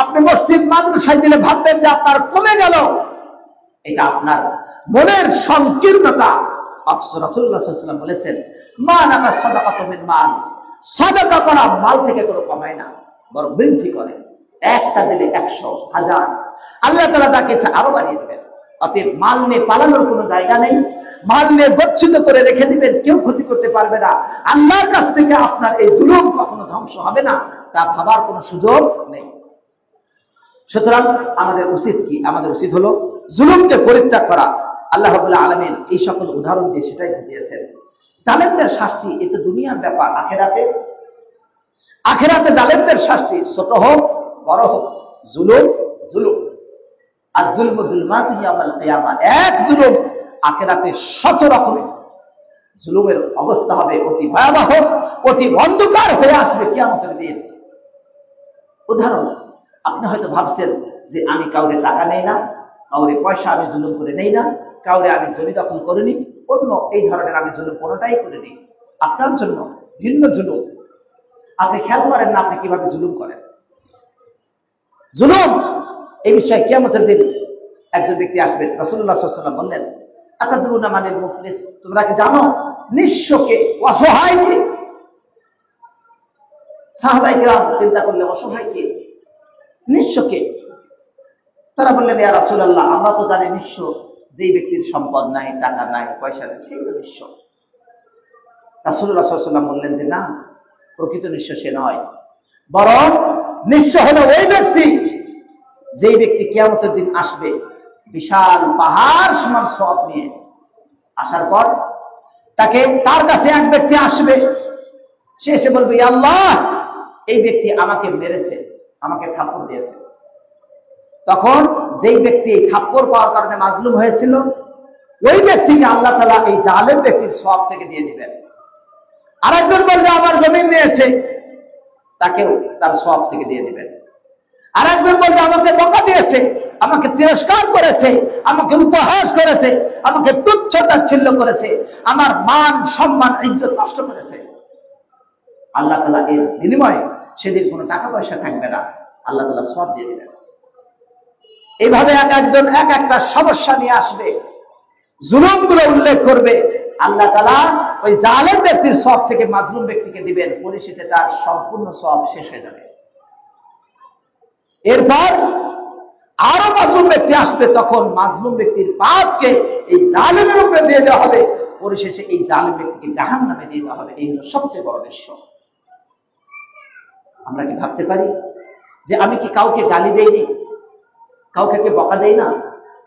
আপনি মসজিদ মাদ্রাসায় দিলে ভাববেন যে আপনার কমে গেল, এটা আপনার মনের সংকীর্ণতা। রাসূলুল্লাহ সাল্লাল্লাহু আলাইহি ওয়াসাল্লাম বলেছেন, মা নাকা সাদাকাতু মিন মাল, সাদাকা করা মাল থেকে কোনো কমায় না, বরং বৃদ্ধি করে। একটা দিলে 100, 1000, আল্লাহ তাআলা তাকে আরো বাড়িয়ে দেবেন। অতএব মাল নিয়ে পালানোর কোনো জায়গা নেই, মাল নিয়ে গচ্ছিত করে রেখে দিবেন, কেউ ক্ষতি করতে পারবে না। আল্লাহর কাছ থেকে আপনার এই জুলুম কখনো ধ্বংস হবে না, তা ভাবার কোনো সুযোগ নেই। সুতরাং আমাদের উচিত কি? আমাদের উচিত হলো জুলুমকে পরিত্যাগ করা। আল্লাহ রাব্বুল আলামিন এই সকল উদাহরণ দিয়ে সেটাই বুঝিয়েছেন। জালেমদের শাস্তি এ তো দুনিয়ার ব্যাপার, আখিরাতে জালেমদের শাস্তি ছোট হোক বড় হোক, জুলুম জুলুম। আর জুলম যুলমাতু ইয়াউমাল কিয়ামা, এক জুলুম আখিরাতে 100 রকমের জুলুমের অবস্থা হবে, অতি ভয়াবহ, অতি অন্ধকার হয়ে আসবে কিয়ামতের দিন। উদাহরণ, আপনি হয়তো ভাবছেন যে আমি কাউরে টাকা নেই না, কাউরে পয়সা আমি জুলুম করে নেই না, কাউরে আমি জমি দখল করিনি, অন্য এই ধরনের আমি জুলুম কোনোটাই করিনি। আপনার জন্য ভিন্ন জুলুম। আপনি খেয়াল করেন না আপনি কিভাবে জুলুম করেন। জুলুম এই বিষয়ে কিয়ামতের দিন একজন ব্যক্তি আসবেন, রাসূলুল্লাহ সাল্লাল্লাহু আলাইহি ওয়াসাল্লাম বললেন, আতাদরুনা মানিল মুফলিস, তোমরা কি জানো নিঃস্বকে, অসহায়কে? সাহাবায়ে কেরাম চিন্তা করলেন, অসহায় কে? নিঃস্বকে? তারা বললেন, ইয়া রাসূলুল্লাহ, আমরা তো জানি নিঃস্ব যেই ব্যক্তির সম্পদ নাই, টাকা নাই, পয়সা নেই, সেই তো নিঃস্ব। রাসূলুল্লাহ সাল্লাল্লাহু আলাইহি ওয়াসাল্লাম বললেন যে না, প্রকৃত নিঃস্ব সে নয়, বরং নিঃস্ব হলো ওই ব্যক্তি যেই ব্যক্তি কিয়ামতের দিন আসবে বিশাল পাহাড় সমান সওয়াব নিয়ে। আসার পর তার কাছে এক ব্যক্তি আসবে, সে এসে বলবে, ইয়া আল্লাহ, এই ব্যক্তি আমাকে মেরেছে, আমাকে থাপ্পড় দিয়েছে। তখন যেই ব্যক্তি এই থাপ্পড় পাওয়ার কারণে মাজলুম হয়েছিল, ওই ব্যক্তিকে আল্লাহ তাআলা এই জালেম ব্যক্তির সওয়াব থেকে দিয়ে দিবেন। আরেকজন বলবে আমার জমিন নিয়েছে, তাকেও তার সওয়াব থেকে দিয়ে দিবেন। আরেকজন বলবে আমাকে বকা দিয়েছে, আমাকে তিরস্কার করেছে, আমাকে উপহাস করেছে, আমাকে তুচ্ছ তাচ্ছিল্য করেছে, আমার মান সম্মান ইজ্জত নষ্ট করেছে। আল্লাহ তাআলা এর বিনিময়ে সেদিন কোনো টাকা পয়সা থাকবে না, আল্লাহ তাআলা সওয়াব দিয়ে দিবেন। এইভাবে এক একজন এক একটা সমস্যা নিয়ে আসবে, জুলুমগুলো উল্লেখ করবে, আল্লাহ তাআলা ওই জালেম ব্যক্তির সওয়াব থেকে মাজলুম ব্যক্তিকে দিবেন, পরিশেষে তার সম্পূর্ণ সওয়াব শেষ হয়ে যাবে। এরপর আরো মাজলুম ব্যক্তি আসবে, তখন মাজলুম ব্যক্তির পাপকে এই জালেমের উপরে দিয়ে দেওয়া হবে, পরিশেষে এই জালেম ব্যক্তিকে জাহান্নামে দিয়ে দেওয়া হবে। এই হলো সবচেয়ে বড় দৃশ্য। আমরা কি ভাবতে পারি যে আমি কি কাউকে গালি দেইনি, কাউকে কি বকা দেই না,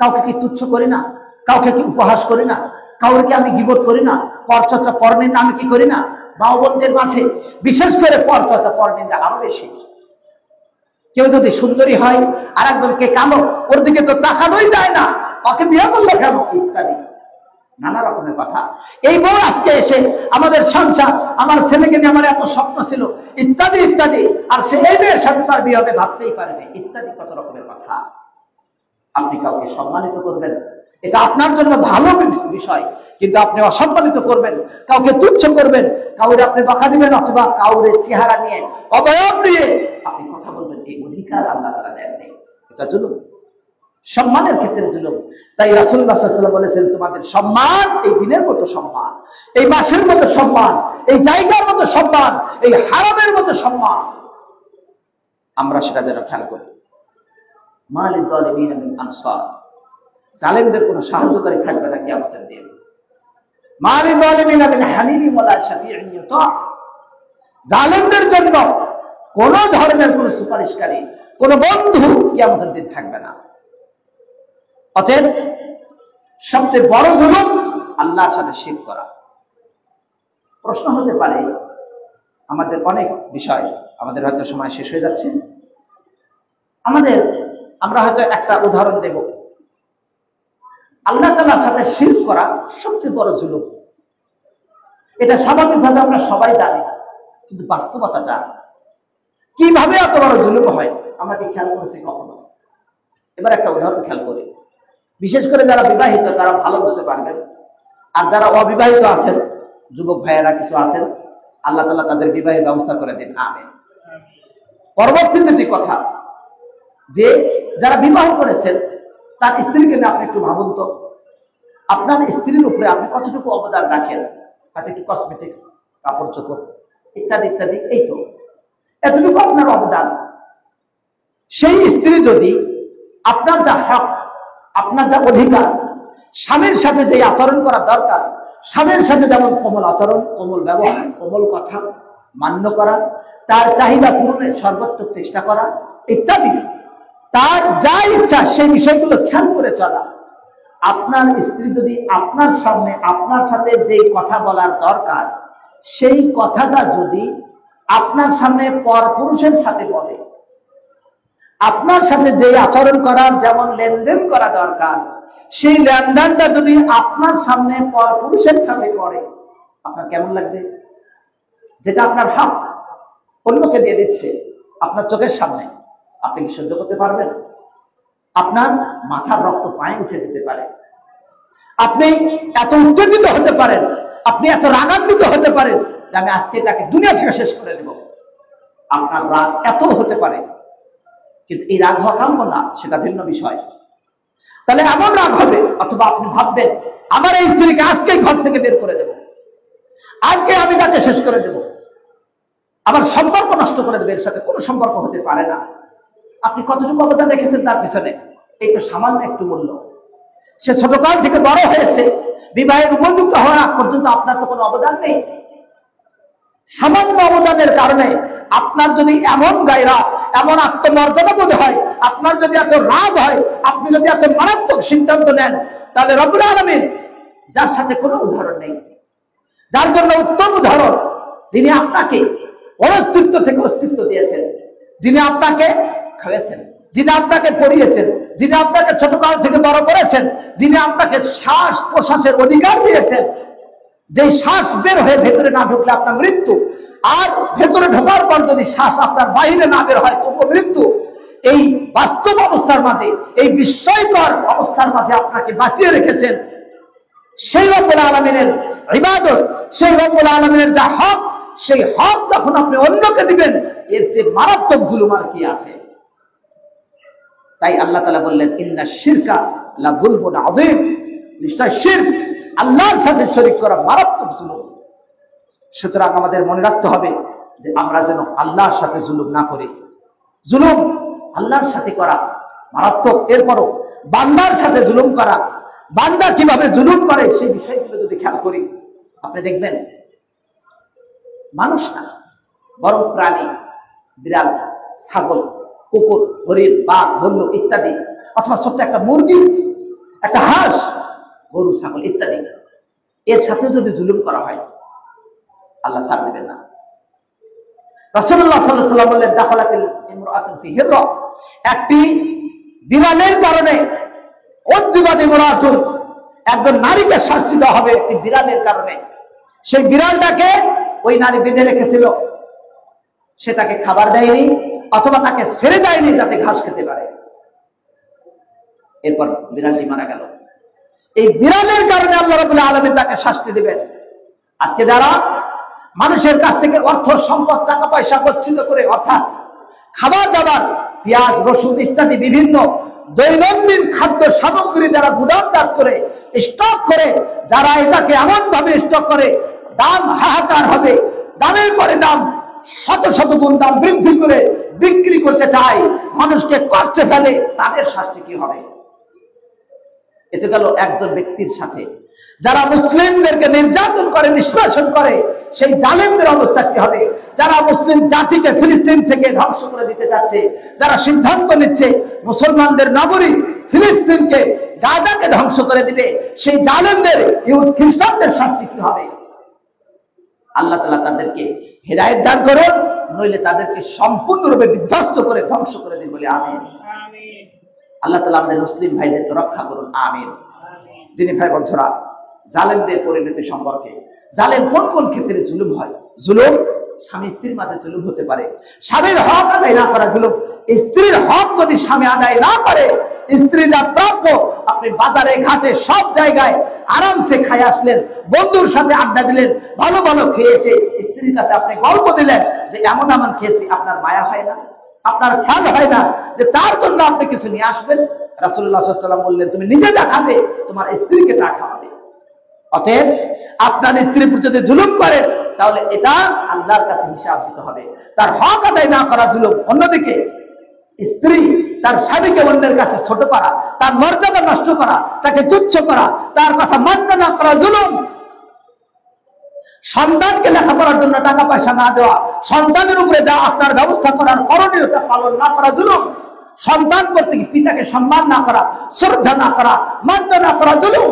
কাউকে কি তুচ্ছ করি না, কাউকে কি উপহাস করি না, কাউকে আমি গীবত করি না, পরচর্চা পরনিন্দা আমি কি করি না? মা বোনদের মাঝে বিশেষ করে পরচর্চা পরনিন্দা আরো বেশি। কেউ যদি সুন্দরী হয় আর একজনকে কালো, ওর দিকে তো তাকানোই যায় না, ওকে বিয়ে করলো কেন, ইত্যাদি। নানা রকমের কথা। এই বউ আজকে এসে আমাদের সংসার, আমার ছেলেকে নিয়ে আমার এত স্বপ্ন ছিল, ইত্যাদি ইত্যাদি, আর সে এই মেয়ের সাথে তার বিয়ে হবে ভাবতেই পারেনি, ইত্যাদি কত রকমের কথা। আপনি কাউকে সম্মানিত করবেন, এটা আপনার জন্য ভালো বিষয়, কিন্তু আপনি অসম্মানিত করবেন, কাউকে তুচ্ছ করবেন, কাউরে আপনি বকা দিবেন, অথবা কাউরে চেহারা নিয়ে, অবয়ব নিয়ে আপনি কথা বলবেন, এই অধিকার আল্লাহ তাআলা দেন নেই। এটা জুলুম, সম্মানের ক্ষেত্রে জুলুম। তাই রাসূলুল্লাহ সাল্লাল্লাহু আলাইহি ওয়াসাল্লাম বলেছেন, তোমাদের সম্মান এই দিনের মতো সম্মান, এই মাসের মতো সম্মান, এই জায়গার মতো সম্মান, এই হারামের মতো সম্মান, আমরা সেটা যেন খেয়াল করি। মালিদ যালিমিন মিন আনসার, জালেমদের কোনো সাহায্যকারী থাকবে না কিয়ামতের দিন। মালিদ যালিমিন মিন হামিমিন ওয়ালা শাফিউন ইউতা, জালেমদের জন্য কোন ধরনের কোন সুপারিশকারী, কোন বন্ধু কিয়ামতের দিন থাকবে না। অতএব সবচেয়ে বড় জুলুম আল্লাহর সাথে শিরক করা। প্রশ্ন হতে পারে, আমাদের অনেক বিষয়, আমাদের হয়তো সময় শেষ হয়ে যাচ্ছে, আমরা হয়তো একটা উদাহরণ দেব। আল্লাহ তাআলার সাথে শিরক করা সবচেয়ে বড় জুলুম, এটা স্বাভাবিকভাবে আমরা সবাই জানি, কিন্তু বাস্তবতাটা কিভাবে এত বড় জুলুম হয় আমরা কি খেয়াল করেছি কখনো? এবার একটা উদাহরণ খেয়াল করি, বিশেষ করে যারা বিবাহিত তারা ভালো বুঝতে পারবেন, আর যারা অবিবাহিত আছেন, যুবক ভাইয়েরা কিছু আছেন, আল্লাহ তাআলা তাদের বিবাহের ব্যবস্থা করে দিন, আমিন। পরবর্তীতে কথা যে যারা বিবাহ করেছেন তার স্ত্রীকে নিয়ে আপনি একটু ভাবুন তো, আপনার স্ত্রীর উপরে আপনি কতটুকু অবদান রাখেন? হয়তো একটু কসমেটিক্স, কাপড় চোপড় ইত্যাদি ইত্যাদি, এই তো এতটুকু আপনার অবদান। সেই স্ত্রী যদি আপনার যা হক, আপনার যা অধিকার, স্বামীর সাথে যে আচরণ করা দরকার, স্বামীর সাথে যেমন কোমল আচরণ, কোমল ব্যবহার, কোমল কথা মান্য করা, তার চাহিদা পূরণের সর্বোত্তম চেষ্টা করা ইত্যাদি, তার যা ইচ্ছা সেই বিষয়গুলো খেয়াল করে চলা, আপনার স্ত্রী যদি আপনার সামনে আপনার সাথে যে কথা বলার দরকার সেই কথাটা যদি আপনার সামনে পরপুরুষের সাথে বলে, আপনার সাথে যে আচরণ করার, যেমন লেনদেন করা দরকার, সেই লেনদেনটা যদি আপনার সামনে পরপুরুষের সাথে করে, আপনার কেমন লাগবে? যেটা আপনার হক অন্যকে দিয়ে দিচ্ছে আপনার চোখের সামনে, আপনি কি সহ্য করতে পারবেন? আপনার মাথার রক্ত পায়ে উঠে যেতে পারে, আপনি এত উত্তেজিত হতে পারেন, আপনি এত রাগান্বিত হতে পারেন যে আমি আজকে তাকে দুনিয়া থেকে শেষ করে দেব। আপনার রাগ এত হতে পারে, কিন্তু এই রাগ হওয়া কাম্য না, সেটা ভিন্ন বিষয়। তাহলে এমন রাগ হবে, অথবা আপনি ভাববেন আমার এই স্ত্রীকে আজকেই ঘর থেকে বের করে দেব, আজকে আমি তাকে শেষ করে দেব, আমার সম্পর্ক নষ্ট করে দেবে, এর সাথে কোনো সম্পর্ক হতে পারে না। আপনি কতটুকু অবদান রেখেছেন তার পিছনে? এই তো সামান্য একটু মূল্য। সে ছোটকাল থেকে বড় হয়েছে, বিবাহের উপযুক্ত হওয়া পর্যন্ত আপনার তো কোনো অবদান নেই। সামান্য অবদানের কারণে আপনার যদি এমন গায়রা, এমন আত্মমর্যাদা বোধ হয়, আপনার যদি এত রাগ হয়, আপনি যদি এত মারাত্মক সিদ্ধান্ত নেন, তাহলে রব্বুল আলামিন, যার সাথে কোনো উদাহরণ নেই, যার জন্য উত্তম উদাহরণ, যিনি আপনাকে অস্তিত্ব থেকে অস্তিত্ব দিয়েছেন, যিনি আপনাকে খাওয়াইছেন, যিনি আপনাকে পড়িয়েছেন, যিনি আপনাকে ছোটকাল থেকে বড় করেছেন, যিনি আপনাকে শ্বাস প্রশ্বাসের অধিকার দিয়েছেন, যে শ্বাস বের হয়ে ভেতরে না ঢুকলে আপনার মৃত্যু, আর ভেতরে ঢোকার পর যদি শ্বাস আপনার বাইরে না বের হয় তবুও মৃত্যু, এই বাস্তব অবস্থার মাঝে, এই বিস্ময়কর অবস্থার মাঝে আপনাকে বাঁচিয়ে রেখেছেন, সেই রব্বুল আলামিনের ইবাদত, সেই রব্বুল আলামিনের যা হক, সেই হক যখন আপনি অন্যকে দিবেন, এর চেয়ে মারাত্মক জুলুম আর কি আছে? তাই আল্লাহ তাআলা বললেন, ইন্না শিরকা লা যুলমুন আযীম, নিশ্চয় শিরক, আল্লাহর সাথে শরীক করা মারাত্মক জুলুম। সুতরাং আমাদের মনে রাখতে হবে যে আমরা যেন আল্লাহর সাথে জুলুম না করি। জুলুম আল্লাহর সাথে করা মারাত্মক, এরপরও বান্দার সাথে জুলুম করা, বান্দা কিভাবে জুলুম করে সেই বিষয়গুলো যদি খেয়াল করি, আপনি দেখবেন মানুষ না বরং প্রাণী, বিড়াল, ছাগল, কুকুর, হরিণ, বাঘ, ভল্লুক ইত্যাদি, অথবা ছোট্ট একটা মুরগি, একটা হাঁস, গরু, ছাগল ইত্যাদি, এর সাথে যদি জুলুম করা হয় আল্লাহ ছাড় দিবেন না। রাসূলুল্লাহ সাল্লাল্লাহু আলাইহি ওয়াসাল্লাম বললেন, দাখালাতিল ইমরাআতুন ফি হিররা, একটি বিড়ালের কারণে উদ্দিবাদ ইমরাআতুন, একজন নারীকে শাস্তি দেওয়া হবে একটি বিড়ালের কারণে। সেই বিড়ালটাকে ওই নারী বেঁধে রেখেছিল, সে তাকে খাবার দেয়নি অথবা তাকে ছেড়ে দেয়নি যাতে ঘাস খেতে পারে। এরপর বিড়ালটি মারা গেল। এই বিড়ালের কারণে আল্লাহ রাব্বুল আলামিন তাকে শাস্তি দিবেন। আজকে যারা মানুষের কাছ থেকে অর্থ সম্পদ টাকা পয়সা গচ্ছিত করে, অর্থাৎ খাবার দাবার পেঁয়াজ রসুন ইত্যাদি বিভিন্ন দৈনন্দিন খাদ্য সামগ্রী যারা গুদামজাত করে স্টক করে, যারা এটাকে এমন ভাবে স্টক করে দাম হাহাকার হবে, দামের পরে দাম শত শত গুণ দাম বৃদ্ধি করে বিক্রি করতে চায়, মানুষকে কষ্টে ফেলে, তাদের শাস্তি কি হবে? এতে গেল একজন ব্যক্তির সাথে। যারা মুসলিমদেরকে নির্যাতন করে নিষ্কাশন করে সেই জালেমদের অবস্থা কি হবে? যারা মুসলিম জাতিকে ফিলিস্তিন থেকে ধ্বংস করে দিতে যাচ্ছে, যারা সিদ্ধান্ত নিচ্ছে মুসলমানদের নগরী ফিলিস্তিনকে গাজাকে ধ্বংস করে দিবে, সেই জালেমদের ইহুদ খ্রিস্টানদের শাস্তি কি হবে? আল্লাহ তাআলা তাদেরকে হেদায়েত দান করুন, নইলে তাদেরকে সম্পূর্ণরূপে বিধ্বস্ত করে ধ্বংস করে দিন বলে আমিন। আল্লাহ তাআলা আমাদের মুসলিম ভাইদেরকে রক্ষা করুন, আমিন। দিনী ভাই বন্ধুরা, জালেমদের পরিণতি সম্পর্কে, জালেম কোন কোন ক্ষেত্রে জুলুম হয়? জুলুম স্বামী স্ত্রীর মাঝে জুলুম হতে পারে। স্বামীর হক আদায় না করা জুলুম। স্ত্রীর হক যদি স্বামী আদায় না করে, স্ত্রী যা প্রাপ্য, আপনি বাজারে ঘাটে সব জায়গায় আরামসে খাই আসলেন, বন্ধুর সাথে আড্ডা দিলেন, ভালো ভালো খেয়ে এসে স্ত্রীর কাছে আপনি গল্প দিলেন যে এমন এমন খেয়েছি, আপনার মায়া হয় না? আপনার খেয়াল হয় না যে তার জন্য আপনি কিছু নিয়ে আসবেন? রাসূলুল্লাহ সাল্লাল্লাহু আলাইহি ওয়াসাল্লাম বললেন, তুমি নিজে যা খাবে তোমার স্ত্রীকে তা খাওয়াবে। অতএব আপনার স্ত্রীর উপর যদি জুলুম করেন তাহলে এটা আল্লাহর কাছে হিসাব দিতে হবে। তার হক আদায় না করা জুলুম। অন্যদিকে স্ত্রী তার স্বামীকে অন্যের কাছে ছোট করা, তার মর্যাদা নষ্ট করা, তাকে তুচ্ছ করা, তার কথা মান্য না করা জুলুম। সন্তানকে লেখাপড়ার জন্য টাকা পয়সা না দেওয়া, সন্তানের উপরে যা আপনার ব্যবস্থা করার করণীয়তা পালন না করা জুলুম। সন্তান কর্তৃক পিতাকে সম্মান না করা, শ্রদ্ধা না করা, মান্য না করা জুলুম।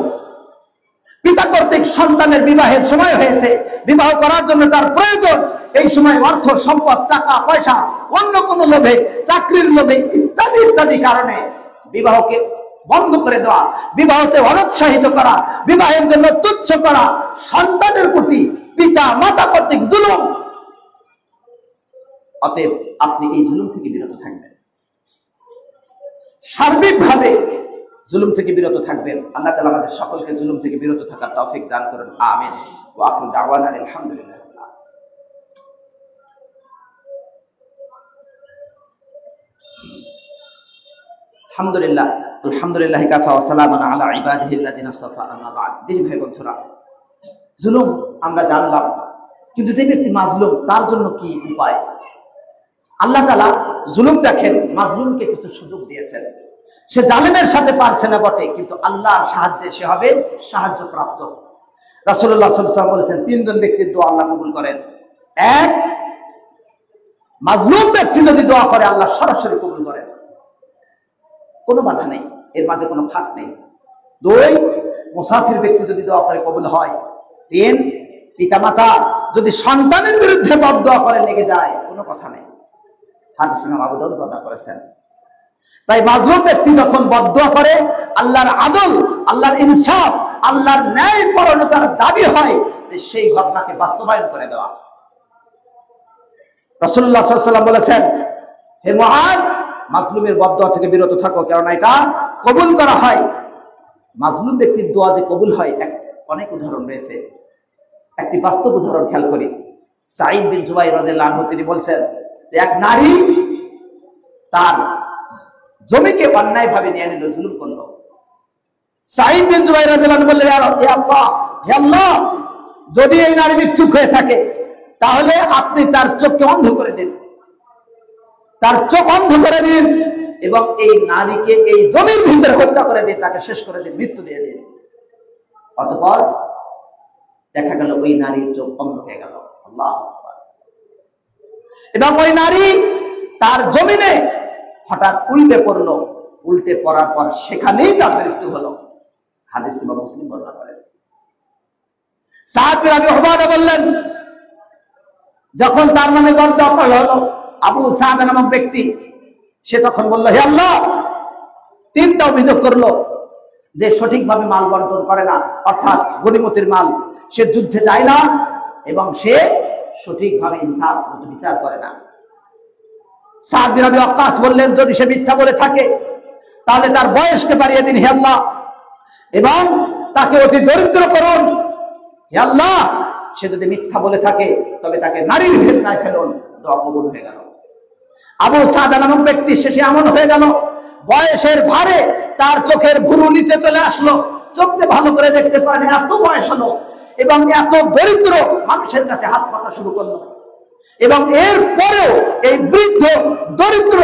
পিতা কর্তৃক সন্তানের বিবাহের সময় হয়েছে, বিবাহ করার জন্য তার প্রয়োজন, এই সময় অর্থ সম্পদ টাকা পয়সা অন্য কোন লোভে, চাকরির লোভে ইত্যাদি ইত্যাদি কারণে বিবাহকে বন্ধ করে দেওয়া, বিবাহতে অনুৎসাহিত করা, বিবাহের জন্য তুচ্ছ করা, সন্তানের প্রতি পিতা মাতা কর্তৃক জুলুম। অতএব আপনি এই জুলুম থেকে বিরত থাকবেন, সার্বিকভাবে জুলুম থেকে বিরত থাকবেন। আল্লাহ তাআলা আমাদের সকলকে জুলুম থেকে বিরত থাকার তৌফিক দান করুন, আমিন। ওয়া আখিরু দাওয়ানা আলহামদুলিল্লাহ। আলহামদুলিল্লাহ, আলহামদুলিল্লাহ কাফা ওয়া সালামান আলা ইবাদিহিল্লাযিনা ইসতাফা, আম্মা বা'দ। দিনী ভাই বন্ধুরা, জুলুম আমরা জানলাম, কিন্তু যে ব্যক্তি মাজলুম তার জন্য কি উপায়? আল্লাহ তাআলা জুলুম দেখেন, মাজলুমকে কিছু সুযোগ দিয়েছেন। সে জালেমের সাথে পারছে না বটে, কিন্তু আল্লাহর সাহায্যে সে হবে সাহায্য প্রাপ্ত। রাসূলুল্লাহ সাল্লাল্লাহু আলাইহি ওয়াসাল্লাম বলেছেন, তিনজন ব্যক্তির দোয়া আল্লাহ কবুল করেন। এক, মাজলুম ব্যক্তি যদি দোয়া করে আল্লাহ সরাসরি কবুল করেন, কোনো বাধা নেই, এর মাঝে কোনো ফাঁক নেই। দুই, মুসাফির ব্যক্তি যদি দোয়া করে কবুল হয়। তিন, পিতামাতা যদি সন্তানের বিরুদ্ধে বদদোয়া করে লেগে যায়, কোনো কথা নেই। হাদিস ইমাম আবু দাউদ বর্ণনা করেছেন। তাই মাজলুম ব্যক্তি যখন বদদোয়া করে, আল্লাহর আদল, আল্লাহর ইনসাফ, আল্লাহর ন্যায় পরায়ণতার দাবি হয় যে সেই ঘটনাকে বাস্তবায়ন করে দেওয়া। রাসূলুল্লাহ সাল্লাল্লাহু আলাইহি ওয়াসাল্লাম বলেছেন, হে মুআয, মাজলুমের বদদোয়া থেকে বিরত থাকো, কারণ এটা কবুল করা হয়। মাজলুম ব্যক্তির দোয়া যে কবুল হয় অনেক উদাহরণ রয়েছে। একটি বাস্তব উদাহরণ খেয়াল করি। সাঈদ বিন জুবাইর রাদিয়াল্লাহু আনহু তিনি বলছেন যে এক নারী তার জমিকে অন্যায়ভাবে নিয়ে নিল, জুলুম করলো। সাঈদ বিন জুবাইর রাদিয়াল্লাহু আনহু বললেন, হে আল্লাহ, হে আল্লাহ, যদি এই নারী ভিক্ষুক হয়ে থাকে তাহলে আপনি তার চোখকে অন্ধ করে দিন, তার চোখ অন্ধ করে দিন, এবং এই নারীকে এই জমির ভিতরে হত্যা করে দিন, তাকে শেষ করে দিন, মৃত্যু দিয়ে দিন। অতঃপর দেখা গেল ওই নারীর চোখ অন্ধ হয়ে গেল। আল্লাহু আকবার। এবং ওই নারী তার জমিনে হঠাৎ উল্টে পড়লো, উল্টে পড়ার পর সেখানেই তার মৃত্যু হলো। হাদিস ইমাম মুসলিম বর্ণনা করেন। সাদ বিন আবি হুবাদা বললেন, যখন তার নামে বদদোয়া করা হলো, আবু সাদ নামক ব্যক্তি, সে তখন বলল, হে আল্লাহ, তিনটা অভিযোগ করলো যে সঠিকভাবে মাল বন্টন করে না, অর্থাৎ গনিমতের মাল, সে যুদ্ধে যায় না এবং সে সঠিকভাবে ইনসাফ বিচার করে না। সাদ বিন আবি ওয়াক্কাস বললেন, যদি সে মিথ্যা বলে থাকে তাহলে তার বয়সকে বাড়িয়ে দিন হে আল্লাহ, এবং তাকে অতি দরিদ্র করুন হে আল্লাহ। সে যদি মিথ্যা বলে থাকে তবে তাকে নারীর ফিতনায় ফেলুন। দোয়া কবুল হয়ে গেল। আবু সাদা নামক ব্যক্তি শেষে এমন হয়ে গেল, বয়সের ভারে তার চোখের ভুরু নিচে চলে আসলো, চোখতে ভালো করে দেখতে পারেন, এত বয়স হলো এবং এত দরিদ্র, মানুষের কাছে হাত পাতা শুরু করলো। এবং এর পরেও এই বৃদ্ধ দরিদ্র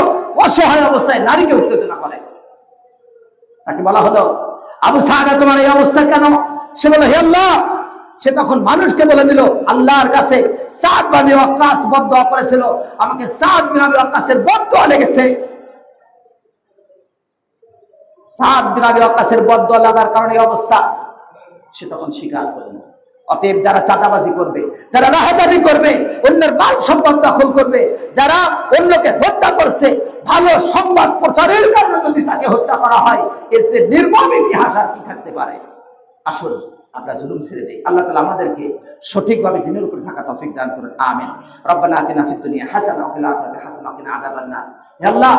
অসহায় অবস্থায় নারীকে উত্তেজনা করে। তাকে বলা হলো, আবু সাদা তোমার এই অবস্থা কেন? সে বলে, হে আল্লাহ। সে তখন মানুষকে বলে দিল, আল্লাহর কাছে সাদ বিন আবি ওয়াক্কাস বদদুয়া করেছিল, আমাকে সাদ বিন আবি ওয়াক্কাসের বদদুয়া লেগেছে। সাদ বিন আবি ওয়াক্কাসের বদদুয়া লাগার কারণে অবস্থা। সে তখন স্বীকার করল। অতএব যারা চাঁদাবাজি করবে, যারা রাহাজানি করবে, অন্যের মাল সম্পদ দখল করবে, যারা অন্যকে হত্যা করছে, ভালো সংবাদ প্রচারের কারণে যদি তাকে হত্যা করা হয়, এর চেয়ে নির্মম ইতিহাস আর কি থাকতে পারে? আসুন আমরা জুলুম ছেড়ে দেই। আল্লাহ তাআলা আমাদেরকে সঠিকভাবে দ্বীনের উপরে থাকা তৌফিক দান করুন। আমিন। রব্বানা আতিনা ফিদ দুনিয়া হাসানাহ ওয়া ফিল আখিরাতি হাসানাহ ওয়া কিনা আযাবান নার। হে আল্লাহ,